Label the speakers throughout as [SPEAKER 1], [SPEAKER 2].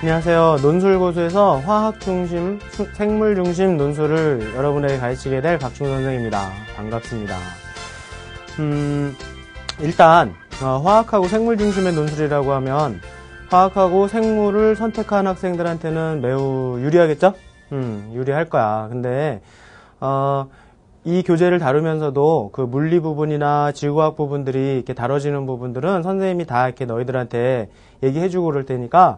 [SPEAKER 1] 안녕하세요. 논술고수에서 화학 중심, 생물 중심 논술을 여러분에게 가르치게 될 박충 선생입니다. 반갑습니다. 일단 화학하고 생물 중심의 논술이라고 하면 화학하고 생물을 선택한 학생들한테는 매우 유리하겠죠? 유리할 거야. 근데 이 교재를 다루면서도 그 물리 부분이나 지구과학 부분들이 이렇게 다뤄지는 부분들은 선생님이 다 이렇게 너희들한테 얘기해주고 그럴 테니까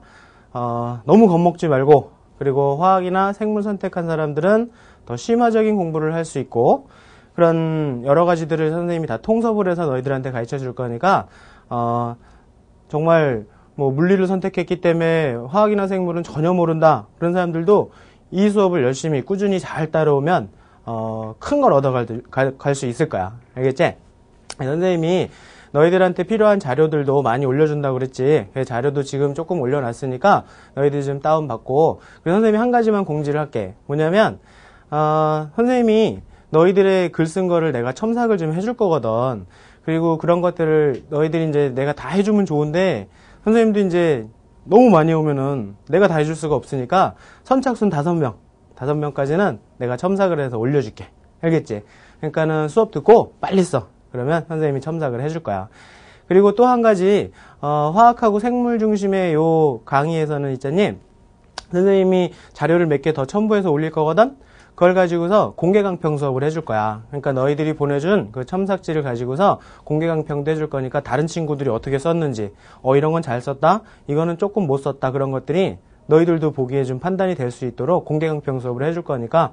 [SPEAKER 1] 너무 겁먹지 말고, 그리고 화학이나 생물 선택한 사람들은 더 심화적인 공부를 할 수 있고, 그런 여러 가지들을 선생님이 다 통섭을 해서 너희들한테 가르쳐 줄 거니까 정말 뭐 물리를 선택했기 때문에 화학이나 생물은 전혀 모른다, 그런 사람들도 이 수업을 열심히 꾸준히 잘 따라오면 큰 걸 얻어갈 수 있을 거야. 알겠지? 선생님이 너희들한테 필요한 자료들도 많이 올려준다고 그랬지. 그 자료도 지금 조금 올려놨으니까 너희들이 좀 다운받고, 그리고 선생님이 한 가지만 공지를 할게. 뭐냐면 선생님이 너희들의 글 쓴 거를 내가 첨삭을 좀 해줄 거거든. 그리고 그런 것들을 너희들이 이제 내가 다 해주면 좋은데, 선생님도 이제 너무 많이 오면은 내가 다 해줄 수가 없으니까 선착순 5명까지는 내가 첨삭을 해서 올려줄게. 알겠지? 그러니까는 수업 듣고 빨리 써. 그러면 선생님이 첨삭을 해줄 거야. 그리고 또 한 가지, 화학하고 생물 중심의 요 강의에서는 있잖니, 선생님이 자료를 몇 개 더 첨부해서 올릴 거거든? 그걸 가지고서 공개 강평 수업을 해줄 거야. 그러니까 너희들이 보내준 그 첨삭지를 가지고서 공개 강평도 해줄 거니까 다른 친구들이 어떻게 썼는지, 이런 건 잘 썼다, 이거는 조금 못 썼다, 그런 것들이 너희들도 보기에 좀 판단이 될 수 있도록 공개 강평 수업을 해줄 거니까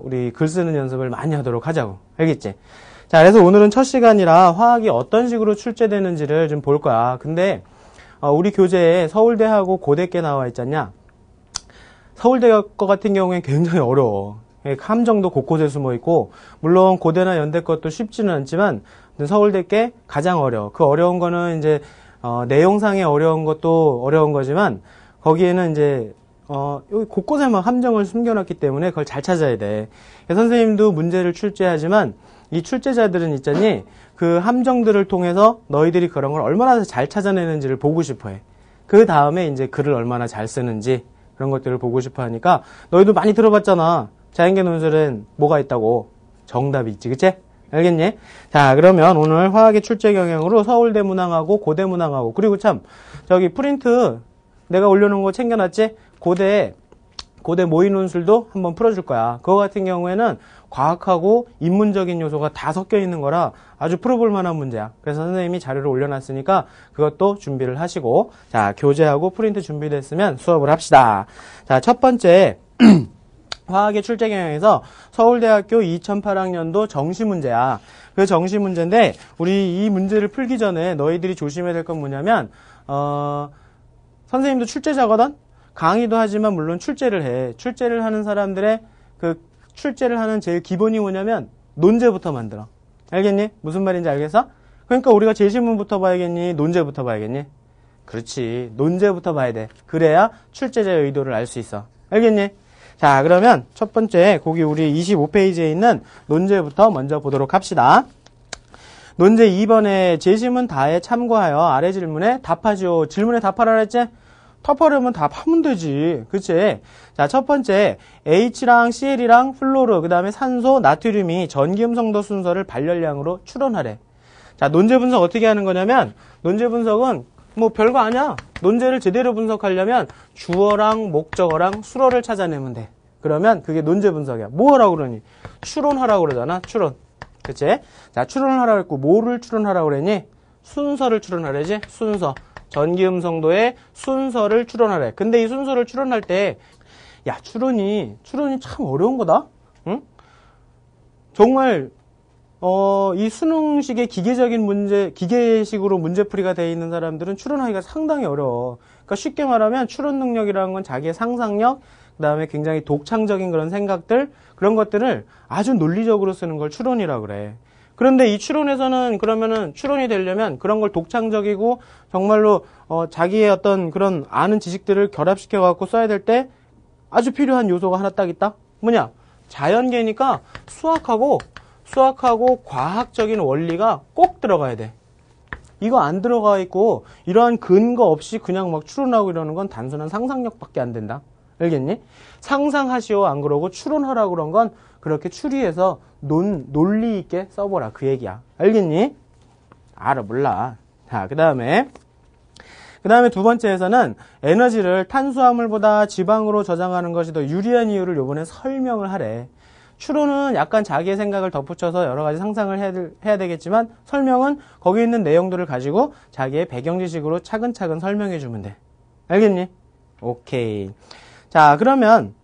[SPEAKER 1] 우리 글 쓰는 연습을 많이 하도록 하자고. 알겠지? 자, 그래서 오늘은 첫 시간이라 화학이 어떤 식으로 출제되는지를 좀 볼 거야. 근데 우리 교재에 서울대하고 고대께 나와 있잖냐? 서울대 거 같은 경우엔 굉장히 어려워. 함정도 곳곳에 숨어 있고, 물론 고대나 연대 것도 쉽지는 않지만 서울대 게 가장 어려워. 그 어려운 거는 이제 내용상의 어려운 것도 어려운 거지만, 거기에는 이제 여기 곳곳에 막 함정을 숨겨놨기 때문에 그걸 잘 찾아야 돼. 선생님도 문제를 출제하지만 이 출제자들은 있잖니, 그 함정들을 통해서 너희들이 그런 걸 얼마나 잘 찾아내는지를 보고 싶어 해. 그 다음에 이제 글을 얼마나 잘 쓰는지, 그런 것들을 보고 싶어 하니까, 너희도 많이 들어봤잖아. 자연계 논술엔 뭐가 있다고? 정답이 있지, 그치? 알겠니? 자, 그러면 오늘 화학의 출제 경향으로 서울대 문항하고 고대 문항하고, 그리고 참 저기 프린트 내가 올려놓은 거 챙겨놨지? 고대 모의 논술도 한번 풀어줄 거야. 그거 같은 경우에는 과학하고 인문적인 요소가 다 섞여 있는 거라 아주 풀어볼 만한 문제야. 그래서 선생님이 자료를 올려놨으니까 그것도 준비를 하시고, 자, 교재하고 프린트 준비됐으면 수업을 합시다. 자, 첫 번째 화학의 출제 경향에서 서울대학교 2008학년도 정시 문제야. 그 정시 문제인데, 우리 이 문제를 풀기 전에 너희들이 조심해야 될 건 뭐냐면, 선생님도 출제자거든? 강의도 하지만 물론 출제를 해. 출제를 하는 사람들의 그 출제를 하는 제일 기본이 뭐냐면 논제부터 만들어. 알겠니? 무슨 말인지 알겠어? 그러니까 우리가 제시문부터 봐야겠니? 논제부터 봐야겠니? 그렇지. 논제부터 봐야 돼. 그래야 출제자의 의도를 알 수 있어. 알겠니? 자, 그러면 첫 번째 거기 우리 25페이지에 있는 논제부터 먼저 보도록 합시다. 논제 2번에 제시문 다에 참고하여 아래 질문에 답하지요. 질문에 답하라 그랬지? 답하려면 답하면 되지. 그치? 자, 첫 번째, H랑 Cl이랑 플로르, 그 다음에 산소, 나트륨이 전기음성도 순서를 발열량으로 추론하래. 자, 논제 분석 어떻게 하는 거냐면, 논제 분석은 뭐 별거 아니야. 논제를 제대로 분석하려면 주어랑 목적어랑 수어를 찾아내면 돼. 그러면 그게 논제 분석이야. 뭐 하라고 그러니? 추론하라고 그러잖아. 추론. 그치? 자, 추론을 하라고 했고, 뭐를 추론하라고 그랬니? 순서를 추론하래지? 순서. 전기음성도의 순서를 추론하래. 근데 이 순서를 추론할 때, 야, 추론이 참 어려운 거다? 응? 정말, 이 수능식의 기계적인 문제, 기계식으로 문제풀이가 되어 있는 사람들은 추론하기가 상당히 어려워. 그러니까 쉽게 말하면 추론 능력이라는 건 자기의 상상력, 그 다음에 굉장히 독창적인 그런 생각들, 그런 것들을 아주 논리적으로 쓰는 걸 추론이라고 그래. 그런데 이 추론에서는 그러면은 추론이 되려면 그런 걸 독창적이고 정말로 자기의 어떤 그런 아는 지식들을 결합시켜 갖고 써야 될 때 아주 필요한 요소가 하나 딱 있다. 뭐냐? 자연계니까 수학하고 과학적인 원리가 꼭 들어가야 돼. 이거 안 들어가 있고 이러한 근거 없이 그냥 막 추론하고 이러는 건 단순한 상상력밖에 안 된다. 알겠니? 상상하시오 안 그러고 추론하라고 그런 건 그렇게 추리해서 논리 있게 써보라 그 얘기야. 알겠니? 알아 몰라. 자, 그 다음에 두 번째에서는 에너지를 탄수화물보다 지방으로 저장하는 것이 더 유리한 이유를 요번에 설명을 하래. 추론은 약간 자기의 생각을 덧붙여서 여러 가지 상상을 해야 되겠지만 설명은 거기 있는 내용들을 가지고 자기의 배경 지식으로 차근차근 설명해 주면 돼. 알겠니? 오케이. 자, 그러면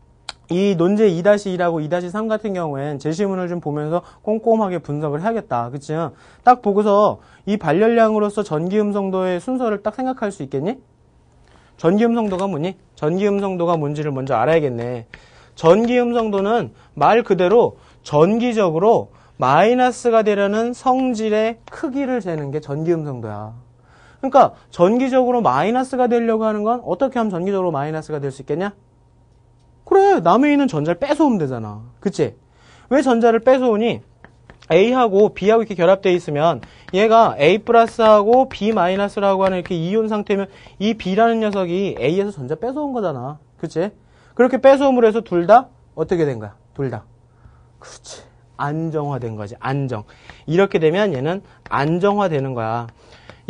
[SPEAKER 1] 이 논제 2-2라고 2-3 같은 경우엔 제시문을 좀 보면서 꼼꼼하게 분석을 해야겠다. 그치? 딱 보고서 이 발열량으로서 전기음성도의 순서를 딱 생각할 수 있겠니? 전기음성도가 뭐니? 전기음성도가 뭔지를 먼저 알아야겠네. 전기음성도는 말 그대로 전기적으로 마이너스가 되려는 성질의 크기를 재는 게 전기음성도야. 그러니까 전기적으로 마이너스가 되려고 하는 건 어떻게 하면 전기적으로 마이너스가 될 수 있겠냐? 그래, 남에 있는 전자를 뺏어오면 되잖아. 그치? 왜 전자를 뺏어오니? A하고 B하고 이렇게 결합되어 있으면 얘가 A 플러스하고 B 마이너스라고 하는 이렇게 이온 상태면 이 B라는 녀석이 A에서 전자 뺏어온 거잖아. 그치? 그렇게 뺏어옴으로 해서 둘 다 어떻게 된 거야? 둘 다. 그렇지. 안정화된 거지. 안정. 이렇게 되면 얘는 안정화되는 거야.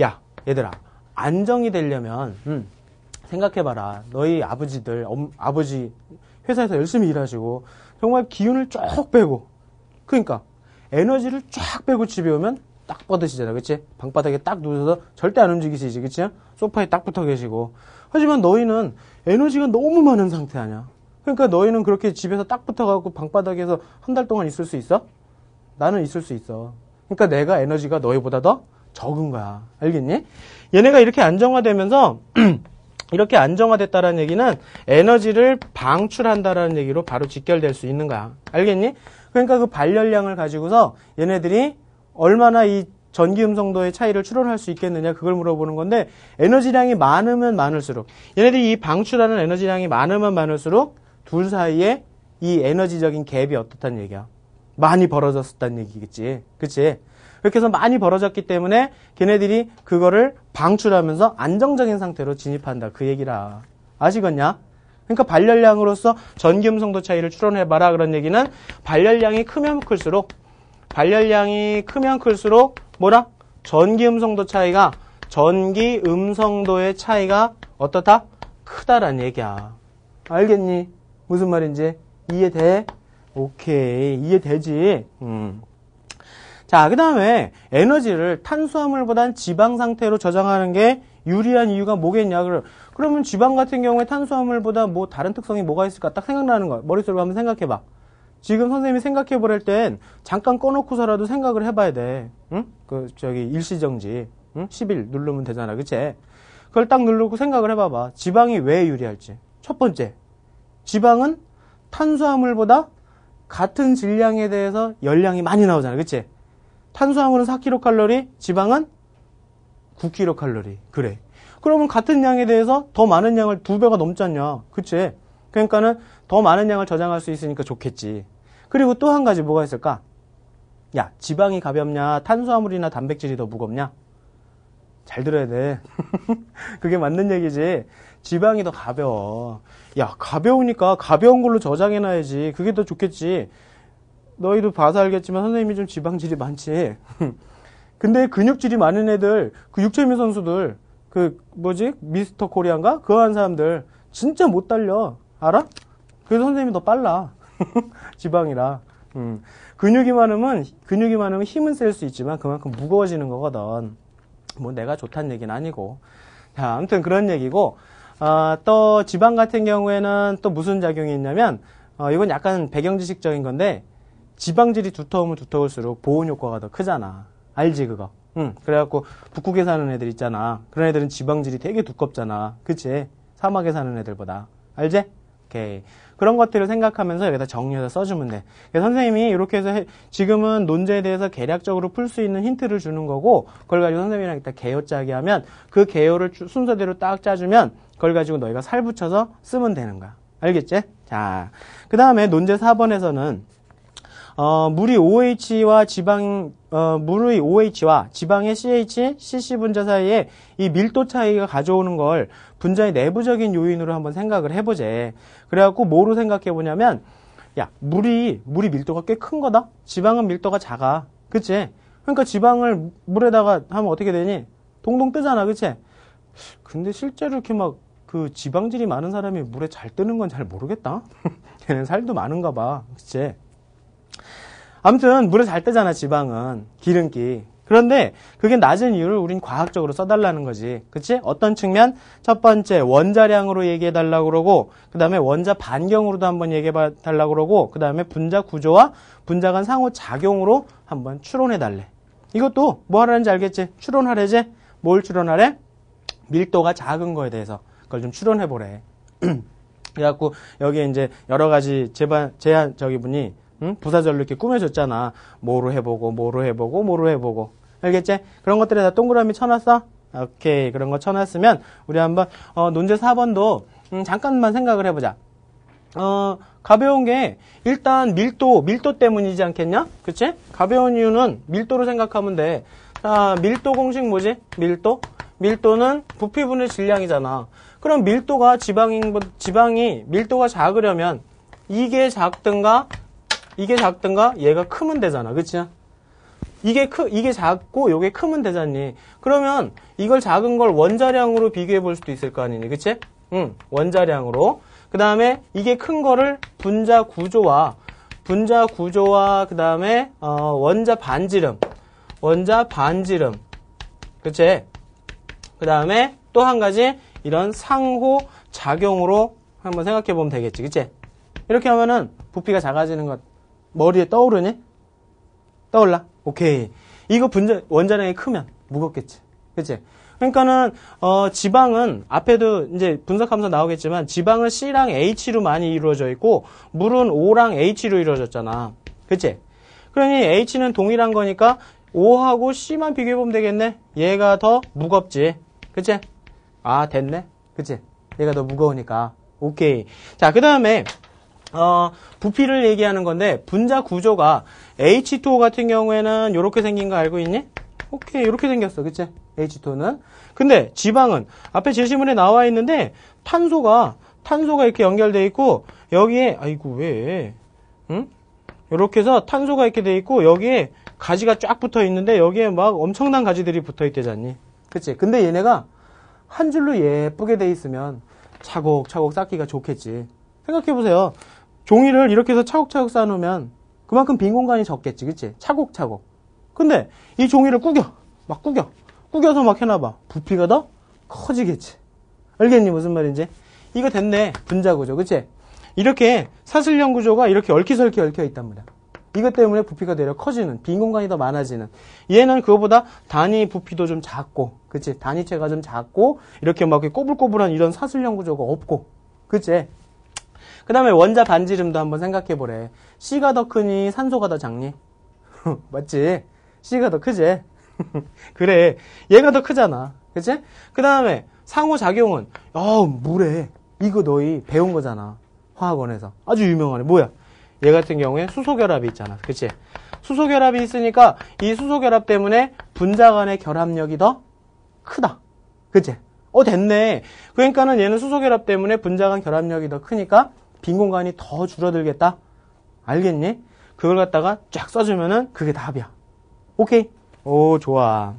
[SPEAKER 1] 야, 얘들아. 안정이 되려면 생각해봐라. 너희 아버지들, 아버지 회사에서 열심히 일하시고 정말 기운을 쭉 빼고 그러니까 에너지를 쫙 빼고 집에 오면 딱 뻗으시잖아. 그치? 방바닥에 딱 누워서 절대 안 움직이시지. 그치? 소파에 딱 붙어 계시고. 하지만 너희는 에너지가 너무 많은 상태 아니야. 그러니까 너희는 그렇게 집에서 딱 붙어갖고 방바닥에서 한 달 동안 있을 수 있어? 나는 있을 수 있어. 그러니까 내가 에너지가 너희보다 더 적은 거야. 알겠니? 얘네가 이렇게 안정화되면서 이렇게 안정화됐다라는 얘기는 에너지를 방출한다라는 얘기로 바로 직결될 수 있는 거야. 알겠니? 그러니까 그 발열량을 가지고서 얘네들이 얼마나 이 전기음성도의 차이를 추론할 수 있겠느냐 그걸 물어보는 건데 에너지량이 많으면 많을수록 얘네들이 이 방출하는 에너지량이 많으면 많을수록 둘 사이에 이 에너지적인 갭이 어떻다는 얘기야. 많이 벌어졌다는 얘기겠지. 그치? 그렇게 해서 많이 벌어졌기 때문에 걔네들이 그거를 방출하면서 안정적인 상태로 진입한다. 그 얘기라. 아시겠냐? 그러니까 발열량으로서 전기음성도 차이를 추론해봐라. 그런 얘기는 발열량이 크면 클수록 뭐라? 전기음성도 차이가 전기음성도의 차이가 어떻다? 크다란 얘기야. 알겠니? 무슨 말인지 이해돼? 오케이. 이해되지? 자, 그 다음에 에너지를 탄수화물보단 지방 상태로 저장하는 게 유리한 이유가 뭐겠냐? 그러면 지방 같은 경우에 탄수화물보다 뭐 다른 특성이 뭐가 있을까? 딱 생각나는 거야. 머릿속으로 한번 생각해봐. 지금 선생님이 생각해보랄 땐 잠깐 꺼놓고서라도 생각을 해봐야 돼. 응? 일시정지. 응? 10일 누르면 되잖아. 그치? 그걸 딱 누르고 생각을 해봐봐. 지방이 왜 유리할지. 첫 번째. 지방은 탄수화물보다 같은 질량에 대해서 열량이 많이 나오잖아. 그치? 탄수화물은 4kcal, 지방은 9kcal. 그래. 그러면 같은 양에 대해서 더 많은 양을 2배가 넘잖냐. 그치? 그러니까는 더 많은 양을 저장할 수 있으니까 좋겠지. 그리고 또 한 가지 뭐가 있을까? 야, 지방이 가볍냐? 탄수화물이나 단백질이 더 무겁냐? 잘 들어야 돼. 그게 맞는 얘기지. 지방이 더 가벼워. 야, 가벼우니까 가벼운 걸로 저장해놔야지. 그게 더 좋겠지. 너희도 봐서 알겠지만 선생님이 좀 지방질이 많지. 근데 근육질이 많은 애들, 그 육체미 선수들, 미스터 코리안가? 그거 한 사람들 진짜 못 달려. 알아? 그래서 선생님이 더 빨라. 지방이라. 근육이 많으면 힘은 셀 수 있지만 그만큼 무거워지는 거거든. 뭐 내가 좋다는 얘기는 아니고. 자, 아무튼 그런 얘기고, 또 지방 같은 경우에는 또 무슨 작용이 있냐면, 이건 약간 배경지식적인 건데, 지방질이 두터우면 두터울수록 보온 효과가 더 크잖아. 알지, 그거? 그래갖고, 북극에 사는 애들 있잖아. 그런 애들은 지방질이 되게 두껍잖아. 그치? 사막에 사는 애들보다. 알지? 오케이. 그런 것들을 생각하면서 여기다 정리해서 써주면 돼. 그래서 선생님이 이렇게 해서 지금은 논제에 대해서 계략적으로 풀 수 있는 힌트를 주는 거고, 그걸 가지고 선생님이랑 이따 개요 짜기 하면, 그 개요를 순서대로 딱 짜주면, 그걸 가지고 너희가 살 붙여서 쓰면 되는 거야. 알겠지? 자, 그 다음에 논제 4번에서는, 물이 OH와 물의 OH와 지방의 CH, CC 분자 사이에 이 밀도 차이가 가져오는 걸 분자의 내부적인 요인으로 한번 생각을 해보재. 그래갖고 뭐로 생각해 보냐면, 야, 물이 밀도가 꽤 큰 거다? 지방은 밀도가 작아. 그치? 그러니까 지방을 물에다가 하면 어떻게 되니? 동동 뜨잖아. 그치? 근데 실제로 이렇게 막 그 지방질이 많은 사람이 물에 잘 뜨는 건 잘 모르겠다? 걔는 살도 많은가 봐. 그치? 아무튼 물에 잘 뜨잖아, 지방은. 기름기. 그런데 그게 낮은 이유를 우린 과학적으로 써달라는 거지. 그치? 어떤 측면? 첫 번째, 원자량으로 얘기해달라고 그러고, 그 다음에 원자 반경으로도 한번 얘기해달라고 그러고, 그 다음에 분자 구조와 분자 간 상호작용으로 한번 추론해달래. 이것도 뭐 하라는지 알겠지? 추론하래지? 뭘 추론하래? 밀도가 작은 거에 대해서 그걸 좀 추론해보래. 그래갖고 여기에 이제 여러 가지 분이 부사절로 이렇게 꾸며줬잖아. 뭐로 해보고. 알겠지? 그런 것들에 다 동그라미 쳐놨어? 오케이. 그런 거 쳐놨으면, 우리 한번, 논제 4번도, 잠깐만 생각을 해보자. 가벼운 게, 일단 밀도 때문이지 않겠냐? 그치? 가벼운 이유는 밀도로 생각하면 돼. 자, 밀도 공식 뭐지? 밀도는 부피분의 질량이잖아. 그럼 밀도가 지방이 밀도가 작으려면, 이게 작든가 얘가 크면 되잖아. 그치? 이게 작고 요게 크면 되잖니. 그러면 이걸 작은 걸 원자량으로 비교해 볼 수도 있을 거 아니니. 그치? 원자량으로. 그 다음에 이게 큰 거를 분자 구조와 그 다음에 원자 반지름. 그치? 그 다음에 또 한 가지 이런 상호 작용으로 한번 생각해 보면 되겠지. 그치? 이렇게 하면은 부피가 작아지는 것 머리에 떠오르니? 떠올라? 오케이. 이거 원자량이 크면 무겁겠지. 그치? 그러니까는, 지방은, 앞에도 이제 분석하면서 나오겠지만, 지방은 C랑 H로 많이 이루어져 있고, 물은 O랑 H로 이루어졌잖아. 그치? 그러니 H는 동일한 거니까, O하고 C만 비교해보면 되겠네? 얘가 더 무겁지. 그치? 아, 됐네? 그치? 얘가 더 무거우니까. 오케이. 자, 그 다음에, 부피를 얘기하는 건데, 분자 구조가 H2O 같은 경우에는 이렇게 생긴 거 알고 있니? 오케이, 이렇게 생겼어. 그치? H2O는. 근데 지방은 앞에 제시문에 나와 있는데, 탄소가 이렇게 연결돼 있고, 여기에, 아이고, 왜? 응? 이렇게 해서 탄소가 이렇게 돼 있고, 여기에 가지가 쫙 붙어 있는데, 여기에 막 엄청난 가지들이 붙어 있대잖니. 그치? 근데 얘네가 한 줄로 예쁘게 돼 있으면 차곡차곡 쌓기가 좋겠지. 생각해보세요. 종이를 이렇게 해서 차곡차곡 쌓아놓으면 그만큼 빈 공간이 적겠지. 그치? 차곡차곡. 근데 이 종이를 꾸겨서 막 해놔봐. 부피가 더 커지겠지. 알겠니? 무슨 말인지? 이거 됐네. 분자 구조. 그치? 이렇게 사슬형 구조가 이렇게 얽히설키 얽혀 있단 말이야. 이것 때문에 부피가 되려 커지는, 빈 공간이 더 많아지는. 얘는 그거보다 단위 부피도 좀 작고, 그치? 단위체가 좀 작고, 이렇게 막 꼬불꼬불한 이런 사슬형 구조가 없고, 그치? 그 다음에 원자 반지름도 한번 생각해보래. C가 더 크니 산소가 더 작니? 맞지? C가 더 크지? 그래. 얘가 더 크잖아. 그치? 그 다음에 상호작용은, 물에. 이거 너희 배운 거잖아. 화학원에서. 아주 유명하네. 뭐야? 얘 같은 경우에 수소결합이 있잖아. 그치? 수소결합이 있으니까 이 수소결합 때문에 분자 간의 결합력이 더 크다. 그치? 됐네. 그러니까는 얘는 수소결합 때문에 분자 간 결합력이 더 크니까 빈 공간이 더 줄어들겠다. 알겠니? 그걸 갖다가 쫙 써주면은 그게 답이야. 오케이? 오, 좋아.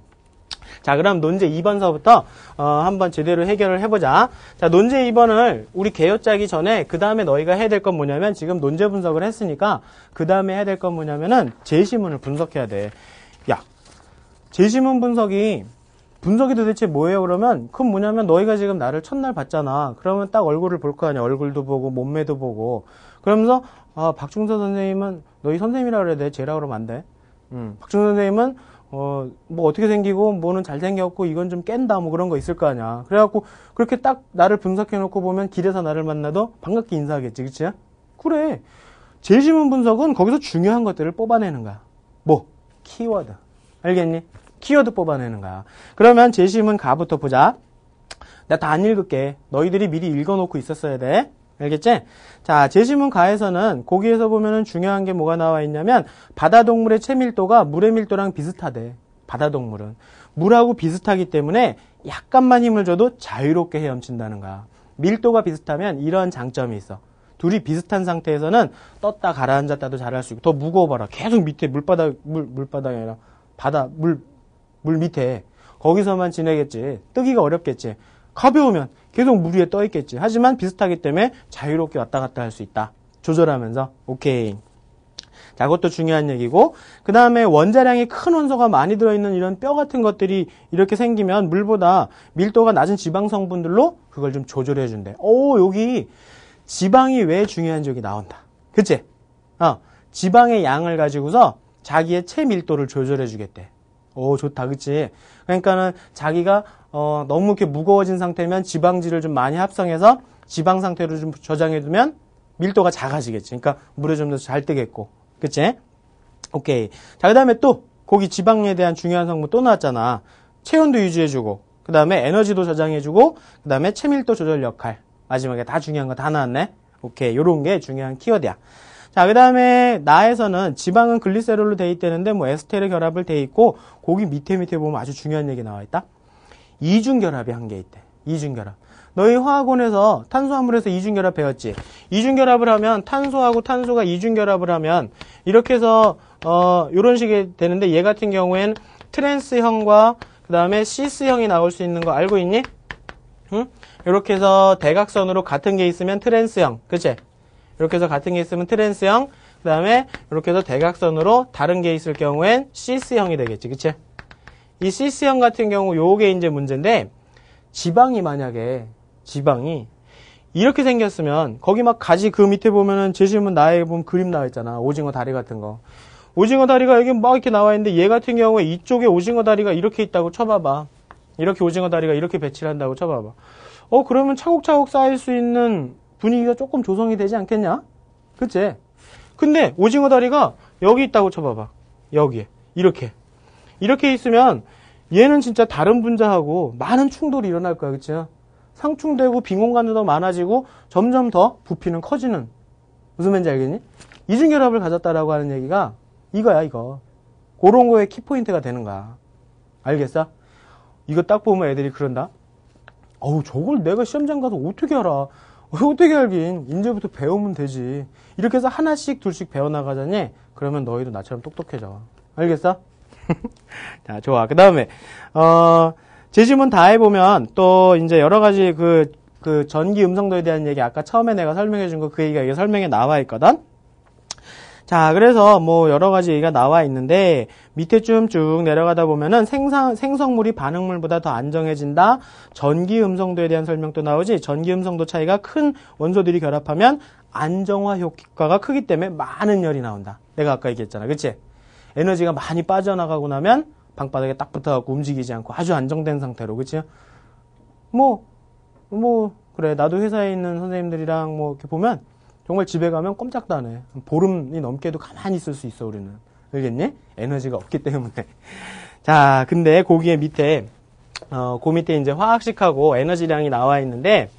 [SPEAKER 1] 자, 그럼 논제 2번서부터 한번 제대로 해결을 해보자. 자, 논제 2번을 우리 개요 짜기 전에 그 다음에 너희가 해야 될 건 뭐냐면 지금 논제 분석을 했으니까 그 다음에 해야 될 건 뭐냐면은 제시문을 분석해야 돼. 야, 제시문 분석이 도대체 뭐예요? 그러면 그건 뭐냐면 너희가 지금 나를 첫날 봤잖아. 그러면 딱 얼굴을 볼 거 아니야. 얼굴도 보고 몸매도 보고. 그러면서 박중서 선생님은 너희 선생님이라 그래야 돼. 쟤라 그러면 안 돼. 박중서 선생님은 뭐 어떻게 생기고 뭐는 잘생겼고 이건 좀 깬다 뭐 그런 거 있을 거 아니야. 그래갖고 그렇게 딱 나를 분석해 놓고 보면 길에서 나를 만나도 반갑게 인사하겠지. 그치? 그래. 제시문 분석은 거기서 중요한 것들을 뽑아내는 거야. 뭐? 키워드. 알겠니? 키워드 뽑아내는 거야. 그러면 제시문 가부터 보자. 나 다 안 읽을게. 너희들이 미리 읽어놓고 있었어야 돼. 알겠지? 자, 제시문 가에서는 거기에서 보면은 중요한 게 뭐가 나와 있냐면 바다동물의 체밀도가 물의 밀도랑 비슷하대. 바다동물은. 물하고 비슷하기 때문에 약간만 힘을 줘도 자유롭게 헤엄친다는 거야. 밀도가 비슷하면 이런 장점이 있어. 둘이 비슷한 상태에서는 떴다 가라앉았다도 잘할 수 있고 더 무거워봐라. 계속 밑에 물바닥이 아니라 물 밑에 거기서만 지내겠지. 뜨기가 어렵겠지. 가벼우면 계속 물 위에 떠 있겠지. 하지만 비슷하기 때문에 자유롭게 왔다 갔다 할 수 있다. 조절하면서. 오케이. 자, 그것도 중요한 얘기고, 그 다음에 원자량이 큰 원소가 많이 들어있는 이런 뼈 같은 것들이 이렇게 생기면 물보다 밀도가 낮은 지방 성분들로 그걸 좀 조절해 준대. 오, 여기 지방이 왜 중요한지 여기 나온다. 그치? 지방의 양을 가지고서 자기의 체밀도를 조절해 주겠대. 오, 좋다. 그치? 그러니까는 자기가 너무 이렇게 무거워진 상태면 지방질을 좀 많이 합성해서 지방 상태로 좀 저장해 두면 밀도가 작아지겠지. 그러니까 물에 좀 더 잘 뜨겠고. 그치? 오케이. 자, 그 다음에 또 거기 지방에 대한 중요한 성분 또 나왔잖아. 체온도 유지해주고, 그 다음에 에너지도 저장해주고, 그 다음에 체밀도 조절 역할. 마지막에 다 중요한 거 다 나왔네. 오케이. 요런 게 중요한 키워드야. 자, 그 다음에 나에서는 지방은 글리세롤로 돼 있다는데 뭐 에스테르 결합을 돼 있고, 거기 밑에 보면 아주 중요한 얘기 나와 있다. 이중결합이 한 게 있대. 이중결합. 너희 화학원에서 탄수화물에서 이중결합 배웠지? 이중결합을 하면 탄소하고 탄소가 이중결합을 하면 이렇게 해서 이런 식이 되는데 얘 같은 경우엔 트랜스형과 그 다음에 시스형이 나올 수 있는 거 알고 있니? 응? 이렇게 해서 대각선으로 같은 게 있으면 트랜스형. 그치? 이렇게 해서 같은 게 있으면 트랜스형. 그 다음에 이렇게 해서 대각선으로 다른 게 있을 경우엔 시스형이 되겠지. 그치? 이 시스형 같은 경우 요게 이제 문제인데 지방이 만약에 지방이 이렇게 생겼으면 거기 막 가지 그 밑에 보면은 제시문 나에 보면 그림 나와 있잖아. 오징어 다리 같은 거. 오징어 다리가 여기 막 이렇게 나와 있는데 얘 같은 경우에 이쪽에 오징어 다리가 이렇게 있다고 쳐봐봐. 이렇게 오징어 다리가 이렇게 배치를 한다고 쳐봐봐. 그러면 차곡차곡 쌓일 수 있는 분위기가 조금 조성이 되지 않겠냐? 그치? 근데 오징어 다리가 여기 있다고 쳐봐봐. 여기에. 이렇게 있으면 얘는 진짜 다른 분자하고 많은 충돌이 일어날 거야. 그치? 상충되고 빈 공간도 더 많아지고 점점 더 부피는 커지는. 무슨 말인지 알겠니? 이중결합을 가졌다라고 하는 얘기가 이거야, 이거. 그런 거에 키포인트가 되는 거야. 알겠어? 이거 딱 보면 애들이 그런다. 저걸 내가 시험장 가서 어떻게 알아? 어떻게 알긴. 이제부터 배우면 되지. 이렇게 해서 하나씩 둘씩 배워나가자니 그러면 너희도 나처럼 똑똑해져. 알겠어? 자, 좋아. 그 다음에 제시문 다 해보면 또 이제 여러 가지 그 전기 음성도에 대한 얘기 아까 처음에 내가 설명해 준 거 그 얘기가 이게 설명에 나와 있거든. 자, 그래서 뭐 여러 가지 얘기가 나와 있는데 밑에 쭉 내려가다 보면은 생성물이 반응물보다 더 안정해진다. 전기 음성도에 대한 설명도 나오지. 전기 음성도 차이가 큰 원소들이 결합하면 안정화 효과가 크기 때문에 많은 열이 나온다. 내가 아까 얘기했잖아. 그치? 에너지가 많이 빠져나가고 나면 방바닥에 딱 붙어갖고 움직이지 않고 아주 안정된 상태로. 그치? 그래. 나도 회사에 있는 선생님들이랑 뭐 이렇게 보면 정말 집에 가면 꼼짝도 안 해. 보름이 넘게도 가만히 있을 수 있어, 우리는. 알겠니? 에너지가 없기 때문에. 자, 근데 거기에 밑에, 그 밑에 이제 화학식하고 에너지량이 나와 있는데,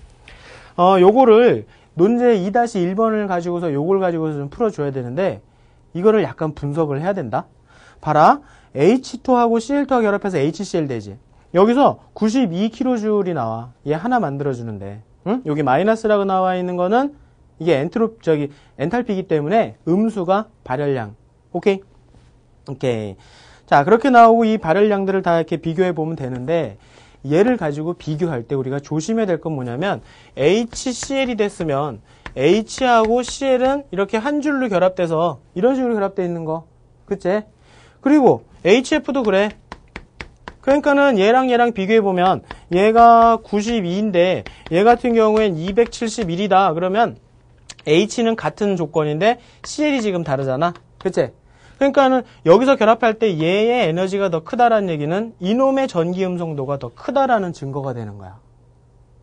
[SPEAKER 1] 요거를 논제 2-1번을 가지고서 요걸 가지고서 좀 풀어줘야 되는데, 이거를 약간 분석을 해야 된다. 봐라. H2하고 Cl2하고 결합해서 HCl 되지. 여기서 92kJ이 나와. 얘 하나 만들어주는데. 응? 여기 마이너스라고 나와 있는 거는 이게 엔탈피이기 때문에 음수가 발열량. 오케이? 오케이. 자, 그렇게 나오고 이 발열량들을 다 이렇게 비교해 보면 되는데, 얘를 가지고 비교할 때 우리가 조심해야 될 건 뭐냐면, HCl이 됐으면, H하고 Cl은 이렇게 한 줄로 결합돼서, 이런 식으로 결합되어 있는 거. 그치? 그리고, HF도 그래. 그러니까는 얘랑 비교해 보면, 얘가 92인데, 얘 같은 경우엔 271이다. 그러면, H는 같은 조건인데 CL이 지금 다르잖아. 그치? 그러니까는 여기서 결합할 때 얘의 에너지가 더 크다라는 얘기는 이놈의 전기 음성도가 더 크다라는 증거가 되는 거야.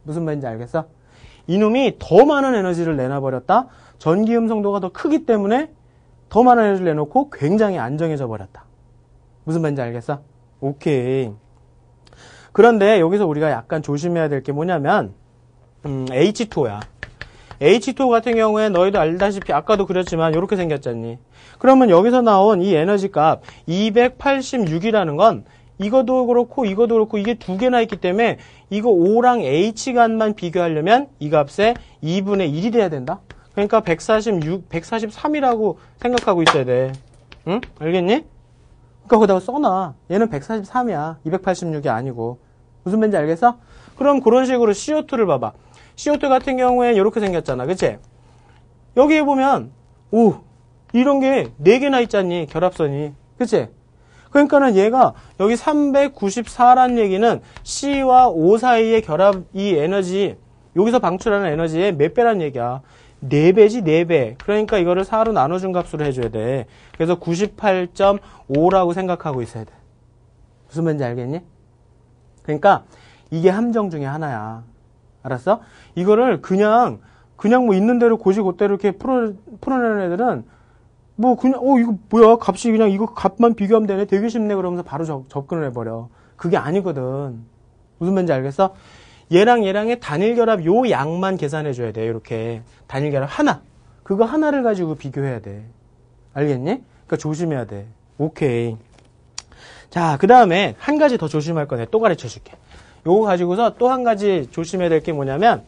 [SPEAKER 1] 무슨 말인지 알겠어? 이놈이 더 많은 에너지를 내놔버렸다. 전기 음성도가 더 크기 때문에 더 많은 에너지를 내놓고 굉장히 안정해져 버렸다. 무슨 말인지 알겠어? 오케이. 그런데 여기서 우리가 약간 조심해야 될 게 뭐냐면 H2O야. H2O 같은 경우에 너희도 알다시피 아까도 그렸지만 이렇게 생겼잖니. 그러면 여기서 나온 이 에너지 값 286이라는 건 이것도 그렇고 이게 두 개나 있기 때문에 이거 O랑 H간만 비교하려면 이 값에 2분의 1이 돼야 된다. 그러니까 143이라고 생각하고 있어야 돼. 응? 알겠니? 그러니까 거기다가 써놔. 얘는 143이야. 286이 아니고. 무슨 말인지 알겠어? 그럼 그런 식으로 CO2를 봐봐. CO2 같은 경우에 이렇게 생겼잖아. 그치? 여기에 보면 오 이런 게 4개나 있잖니. 결합선이. 그치? 그러니까는 얘가 여기 394란 얘기는 C와 O 사이의 결합 이 에너지 여기서 방출하는 에너지의 몇 배란 얘기야. 4배지 4배. 그러니까 이거를 4로 나눠준 값으로 해줘야 돼. 그래서 98.5라고 생각하고 있어야 돼. 무슨 말인지 알겠니? 그러니까 이게 함정 중에 하나야. 알았어? 이거를 그냥 뭐 있는 대로 고지고대로 이렇게 풀어내는 애들은 뭐 그냥 이거 뭐야 값이 그냥 이거 값만 비교하면 되네 되게 쉽네 그러면서 바로 접근을 해버려. 그게 아니거든. 무슨 말인지 알겠어? 얘랑의 단일 결합 요 양만 계산해 줘야 돼. 이렇게 단일 결합 하나 그거 하나를 가지고 비교해야 돼. 알겠니? 그러니까 조심해야 돼. 오케이. 자, 그 다음에 한 가지 더 조심할 거네. 또 가르쳐 줄게. 요거 가지고서 또 한 가지 조심해야 될 게 뭐냐면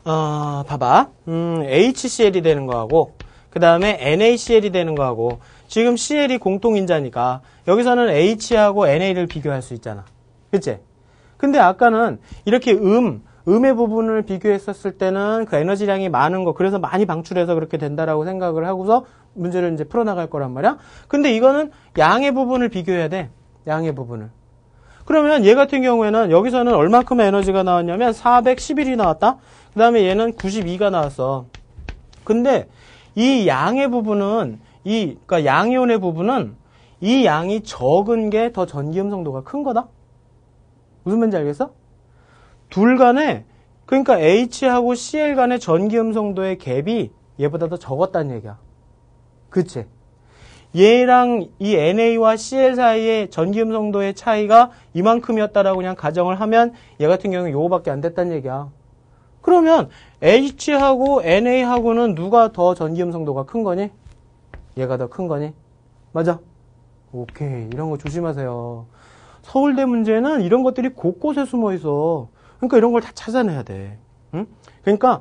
[SPEAKER 1] 봐봐. HCl이 되는 거하고 그 다음에 NaCl이 되는 거하고 지금 Cl이 공통인자니까 여기서는 H하고 NA를 비교할 수 있잖아. 그치? 근데 아까는 이렇게 음의 부분을 비교했었을 때는 그 에너지량이 많은 거 그래서 많이 방출해서 그렇게 된다라고 생각을 하고서 문제를 이제 풀어나갈 거란 말이야. 근데 이거는 양의 부분을 비교해야 돼. 양의 부분을. 그러면 얘 같은 경우에는 여기서는 얼마큼의 에너지가 나왔냐면 411이 나왔다. 그 다음에 얘는 92가 나왔어. 근데 이 양의 부분은 그러니까 양이온의 부분은 이 양이 적은 게 더 전기음성도가 큰 거다. 무슨 말인지 알겠어? 둘 간에 그러니까 H하고 Cl 간의 전기음성도의 갭이 얘보다 더 적었다는 얘기야. 그치? 얘랑 이 NA와 CL 사이의 전기음성도의 차이가 이만큼이었다라고 그냥 가정을 하면 얘 같은 경우는 요거밖에 안 됐다는 얘기야. 그러면 H하고 NA하고는 누가 더 전기음성도가 큰 거니? 얘가 더 큰 거니? 맞아? 오케이. 이런 거 조심하세요. 서울대 문제는 이런 것들이 곳곳에 숨어 있어. 그러니까 이런 걸 다 찾아내야 돼. 응? 그러니까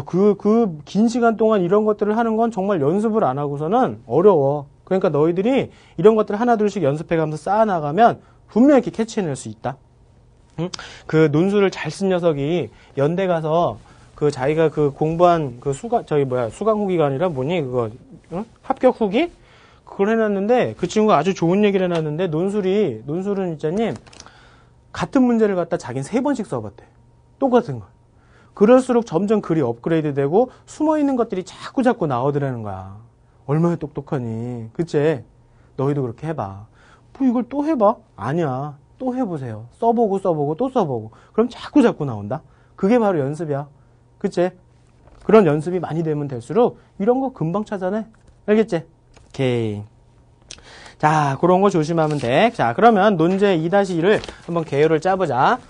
[SPEAKER 1] 그 긴 시간 동안 이런 것들을 하는 건 정말 연습을 안 하고서는 어려워. 그러니까 너희들이 이런 것들을 하나둘씩 연습해가면서 쌓아나가면 분명히 이렇게 캐치해낼 수 있다. 응? 그 논술을 잘 쓴 녀석이 연대 가서 그 자기가 그 공부한 그 수강 후기가 아니라 뭐니 그거 응? 합격 후기? 그걸 해놨는데 그 친구가 아주 좋은 얘기를 해놨는데 논술은 있잖니 같은 문제를 갖다 자기는 3번씩 써봤대. 똑같은 거. 그럴수록 점점 글이 업그레이드 되고 숨어있는 것들이 자꾸 나오더라는 거야. 얼마나 똑똑하니. 그치? 너희도 그렇게 해봐. 뭐 이걸 또 해봐? 아니야. 또 해보세요. 써보고 또 써보고. 그럼 자꾸 나온다. 그게 바로 연습이야. 그치? 그런 연습이 많이 되면 될수록 이런 거 금방 찾아내. 알겠지? 오케이. 자, 그런 거 조심하면 돼. 자, 그러면 논제 2-1을 한번 개요를 짜보자.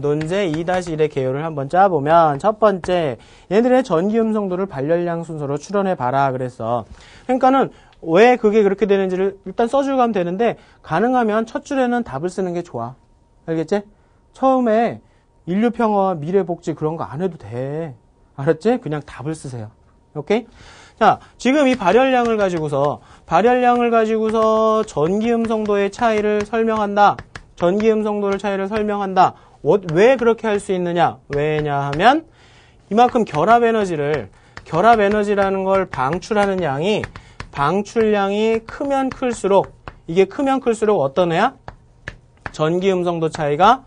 [SPEAKER 1] 논제 2-1의 개요를 한번 짜보면 첫 번째 얘들의 전기음성도를 발열량 순서로 추론해봐라 그랬어. 그러니까는 왜 그게 그렇게 되는지를 일단 써주고 가면 되는데 가능하면 첫 줄에는 답을 쓰는 게 좋아. 알겠지? 처음에 인류평화와 미래복지 그런 거 안 해도 돼. 알았지? 그냥 답을 쓰세요. 오케이? 자, 지금 이 발열량을 가지고서 전기음성도의 차이를 설명한다. 전기음성도를 차이를 설명한다. 왜 그렇게 할 수 있느냐? 왜냐하면 이만큼 결합에너지라는 걸 방출하는 양이 방출량이 크면 클수록 이게 크면 클수록 어떤 애야? 전기음성도 차이가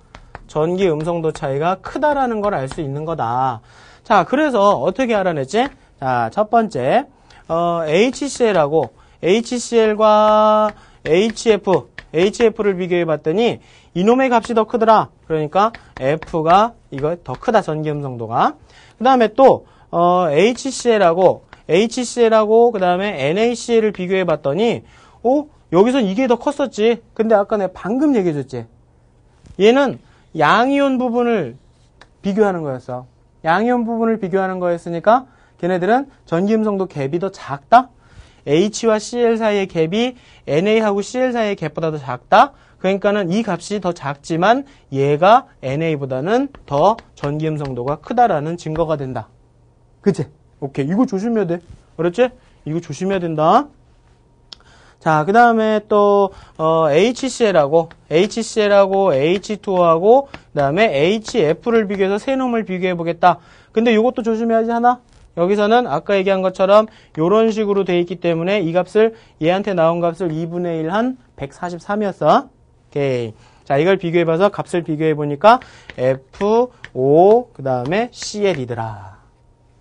[SPEAKER 1] 크다라는 걸 알 수 있는 거다. 자, 그래서 어떻게 알아냈지? 자, 첫 번째 HCl과 HF를 비교해 봤더니 이놈의 값이 더 크더라. 그러니까 F가 이거 더 크다. 전기음성도가. 그 다음에 또 HCl하고 그 다음에 NaCl을 비교해 봤더니 여기선 이게 더 컸었지. 근데 아까 내가 방금 얘기해 줬지. 얘는 양이온 부분을 비교하는 거였어. 양이온 부분을 비교하는 거였으니까 걔네들은 전기음성도 갭이 더 작다? H와 Cl 사이의 갭이 NA하고 Cl 사이의 갭보다 더 작다? 그러니까는 이 값이 더 작지만 얘가 NA보다는 더 전기음성도가 크다라는 증거가 된다. 그치? 오케이. 이거 조심해야 돼. 그렇지? 이거 조심해야 된다. 자, 그 다음에 또, HCl하고 H2하고, 그 다음에 HF를 비교해서 세 놈을 비교해 보겠다. 근데 이것도 조심해야지 하나? 여기서는 아까 얘기한 것처럼 이런 식으로 돼 있기 때문에 이 값을, 얘한테 나온 값을 2분의 1 한 143이었어. 오케이. 자, 이걸 비교해 봐서 값을 비교해 보니까 FO, 그 다음에 CL이더라.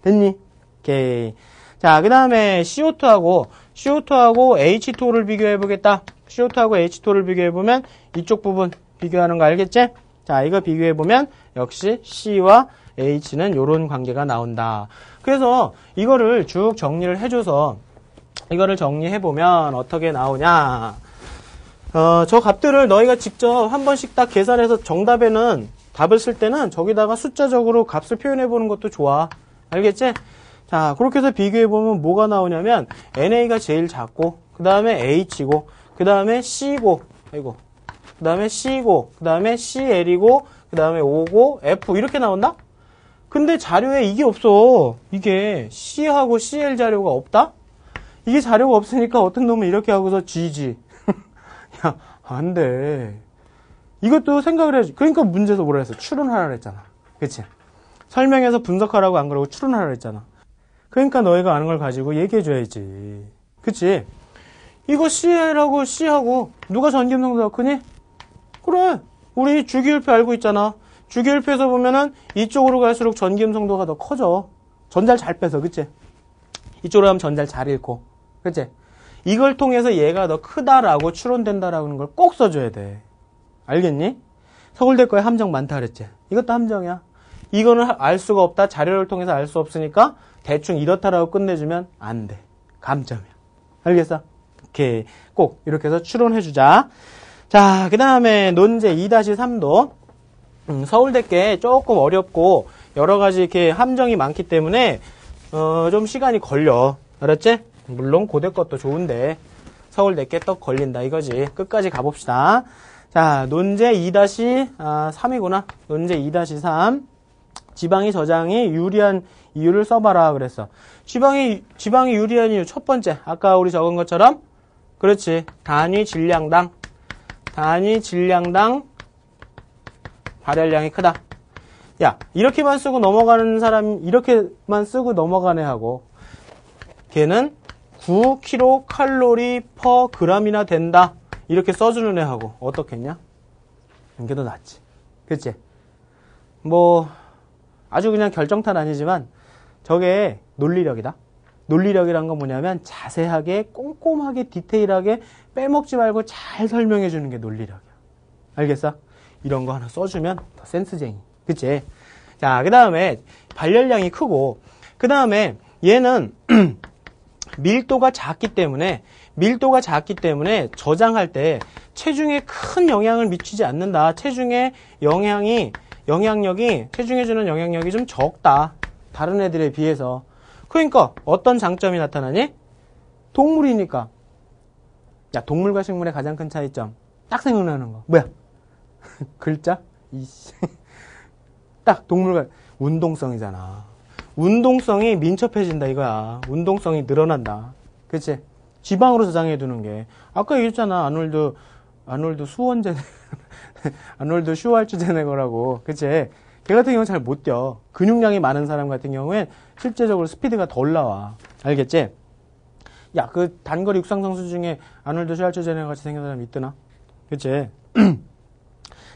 [SPEAKER 1] 됐니? 오케이. 자, 그 다음에 CO2하고 H2O를 비교해 보겠다. CO2하고 H2O를 비교해 보면 이쪽 부분 비교하는 거 알겠지? 자, 이거 비교해 보면 역시 C와 H는 요런 관계가 나온다. 그래서 이거를 쭉 정리를 해줘서 이거를 정리해 보면 어떻게 나오냐. 저 값들을 너희가 직접 한 번씩 딱 계산해서 정답에는 답을 쓸 때는 저기다가 숫자적으로 값을 표현해 보는 것도 좋아. 알겠지? 자, 그렇게 해서 비교해보면 뭐가 나오냐면, NA가 제일 작고, 그 다음에 H고, 그 다음에 C고, 아이고, 그 다음에 C고, 그 다음에 CL이고, 그 다음에 O고, F, 이렇게 나온다? 근데 자료에 이게 없어. 이게 C하고 CL 자료가 없다? 이게 자료가 없으니까 어떤 놈은 이렇게 하고서 GG. 야, 안 돼. 이것도 생각을 해야지. 그러니까 문제에서 뭐라 했어? 추론하라 그랬잖아. 그치? 설명해서 분석하라고 안 그러고 추론하라 그랬잖아. 그러니까 너희가 아는 걸 가지고 얘기해줘야지. 그치? 이거 CL하고 C하고 누가 전기음성도가 크니? 그래. 우리 주기율표 알고 있잖아. 주기율표에서 보면은 이쪽으로 갈수록 전기음성도가 더 커져. 전자를 잘 빼서, 그치? 이쪽으로 가면 전자를 잘 잃고. 그치? 이걸 통해서 얘가 더 크다라고 추론된다라는 걸 꼭 써줘야 돼. 알겠니? 서울대 거에 함정 많다 그랬지? 이것도 함정이야. 이거는 알 수가 없다. 자료를 통해서 알 수 없으니까 대충 이렇다라고 끝내주면 안 돼. 감점이야. 알겠어? 오케이. 꼭 이렇게 해서 추론해주자. 자, 그 다음에 논제 2-3도 서울대 게 조금 어렵고 여러 가지 이렇게 함정이 많기 때문에 좀 시간이 걸려. 알았지? 물론 고대 것도 좋은데 서울대 게 또 걸린다 이거지. 끝까지 가봅시다. 자, 논제 2-3이구나. 논제 2-3. 지방이 저장이 유리한 이유를 써봐라 그랬어. 지방이 유리한 이유 첫 번째. 아까 우리 적은 것처럼 그렇지. 단위 질량당 발열량이 크다. 야, 이렇게만 쓰고 넘어가는 사람 이렇게만 쓰고 넘어가네 하고 걔는 9kcal/g이나 된다. 이렇게 써주는 애하고 어떻겠냐? 이게 더 낫지. 그치? 뭐 아주 그냥 결정탄 아니지만 저게 논리력이다. 논리력이란 건 뭐냐면 자세하게 꼼꼼하게 디테일하게 빼먹지 말고 잘 설명해 주는 게 논리력이야. 알겠어? 이런 거 하나 써주면 더 센스쟁이. 그치? 자, 그 다음에 발열량이 크고 그 다음에 얘는 밀도가 작기 때문에 저장할 때 체중에 큰 영향을 미치지 않는다. 체중에 체중에 주는 영향력이 좀 적다. 다른 애들에 비해서. 그러니까 어떤 장점이 나타나니? 동물이니까. 야, 동물과 식물의 가장 큰 차이점. 딱 생각나는 거. 뭐야? 글자? 이씨. 딱 동물과 운동성이잖아. 운동성이 민첩해진다 이거야. 운동성이 늘어난다. 그치? 지방으로 저장해 두는 게. 아까 얘기했잖아. 아놀드 슈왈츠제네거라고. 그치? 걔 같은 경우는 잘 못 뛰어. 근육량이 많은 사람 같은 경우엔 실제적으로 스피드가 덜 나와. 알겠지? 야, 그 단거리 육상 선수 중에 아놀드 슈왈츠제네거 같이 생긴 사람 있더나? 그치?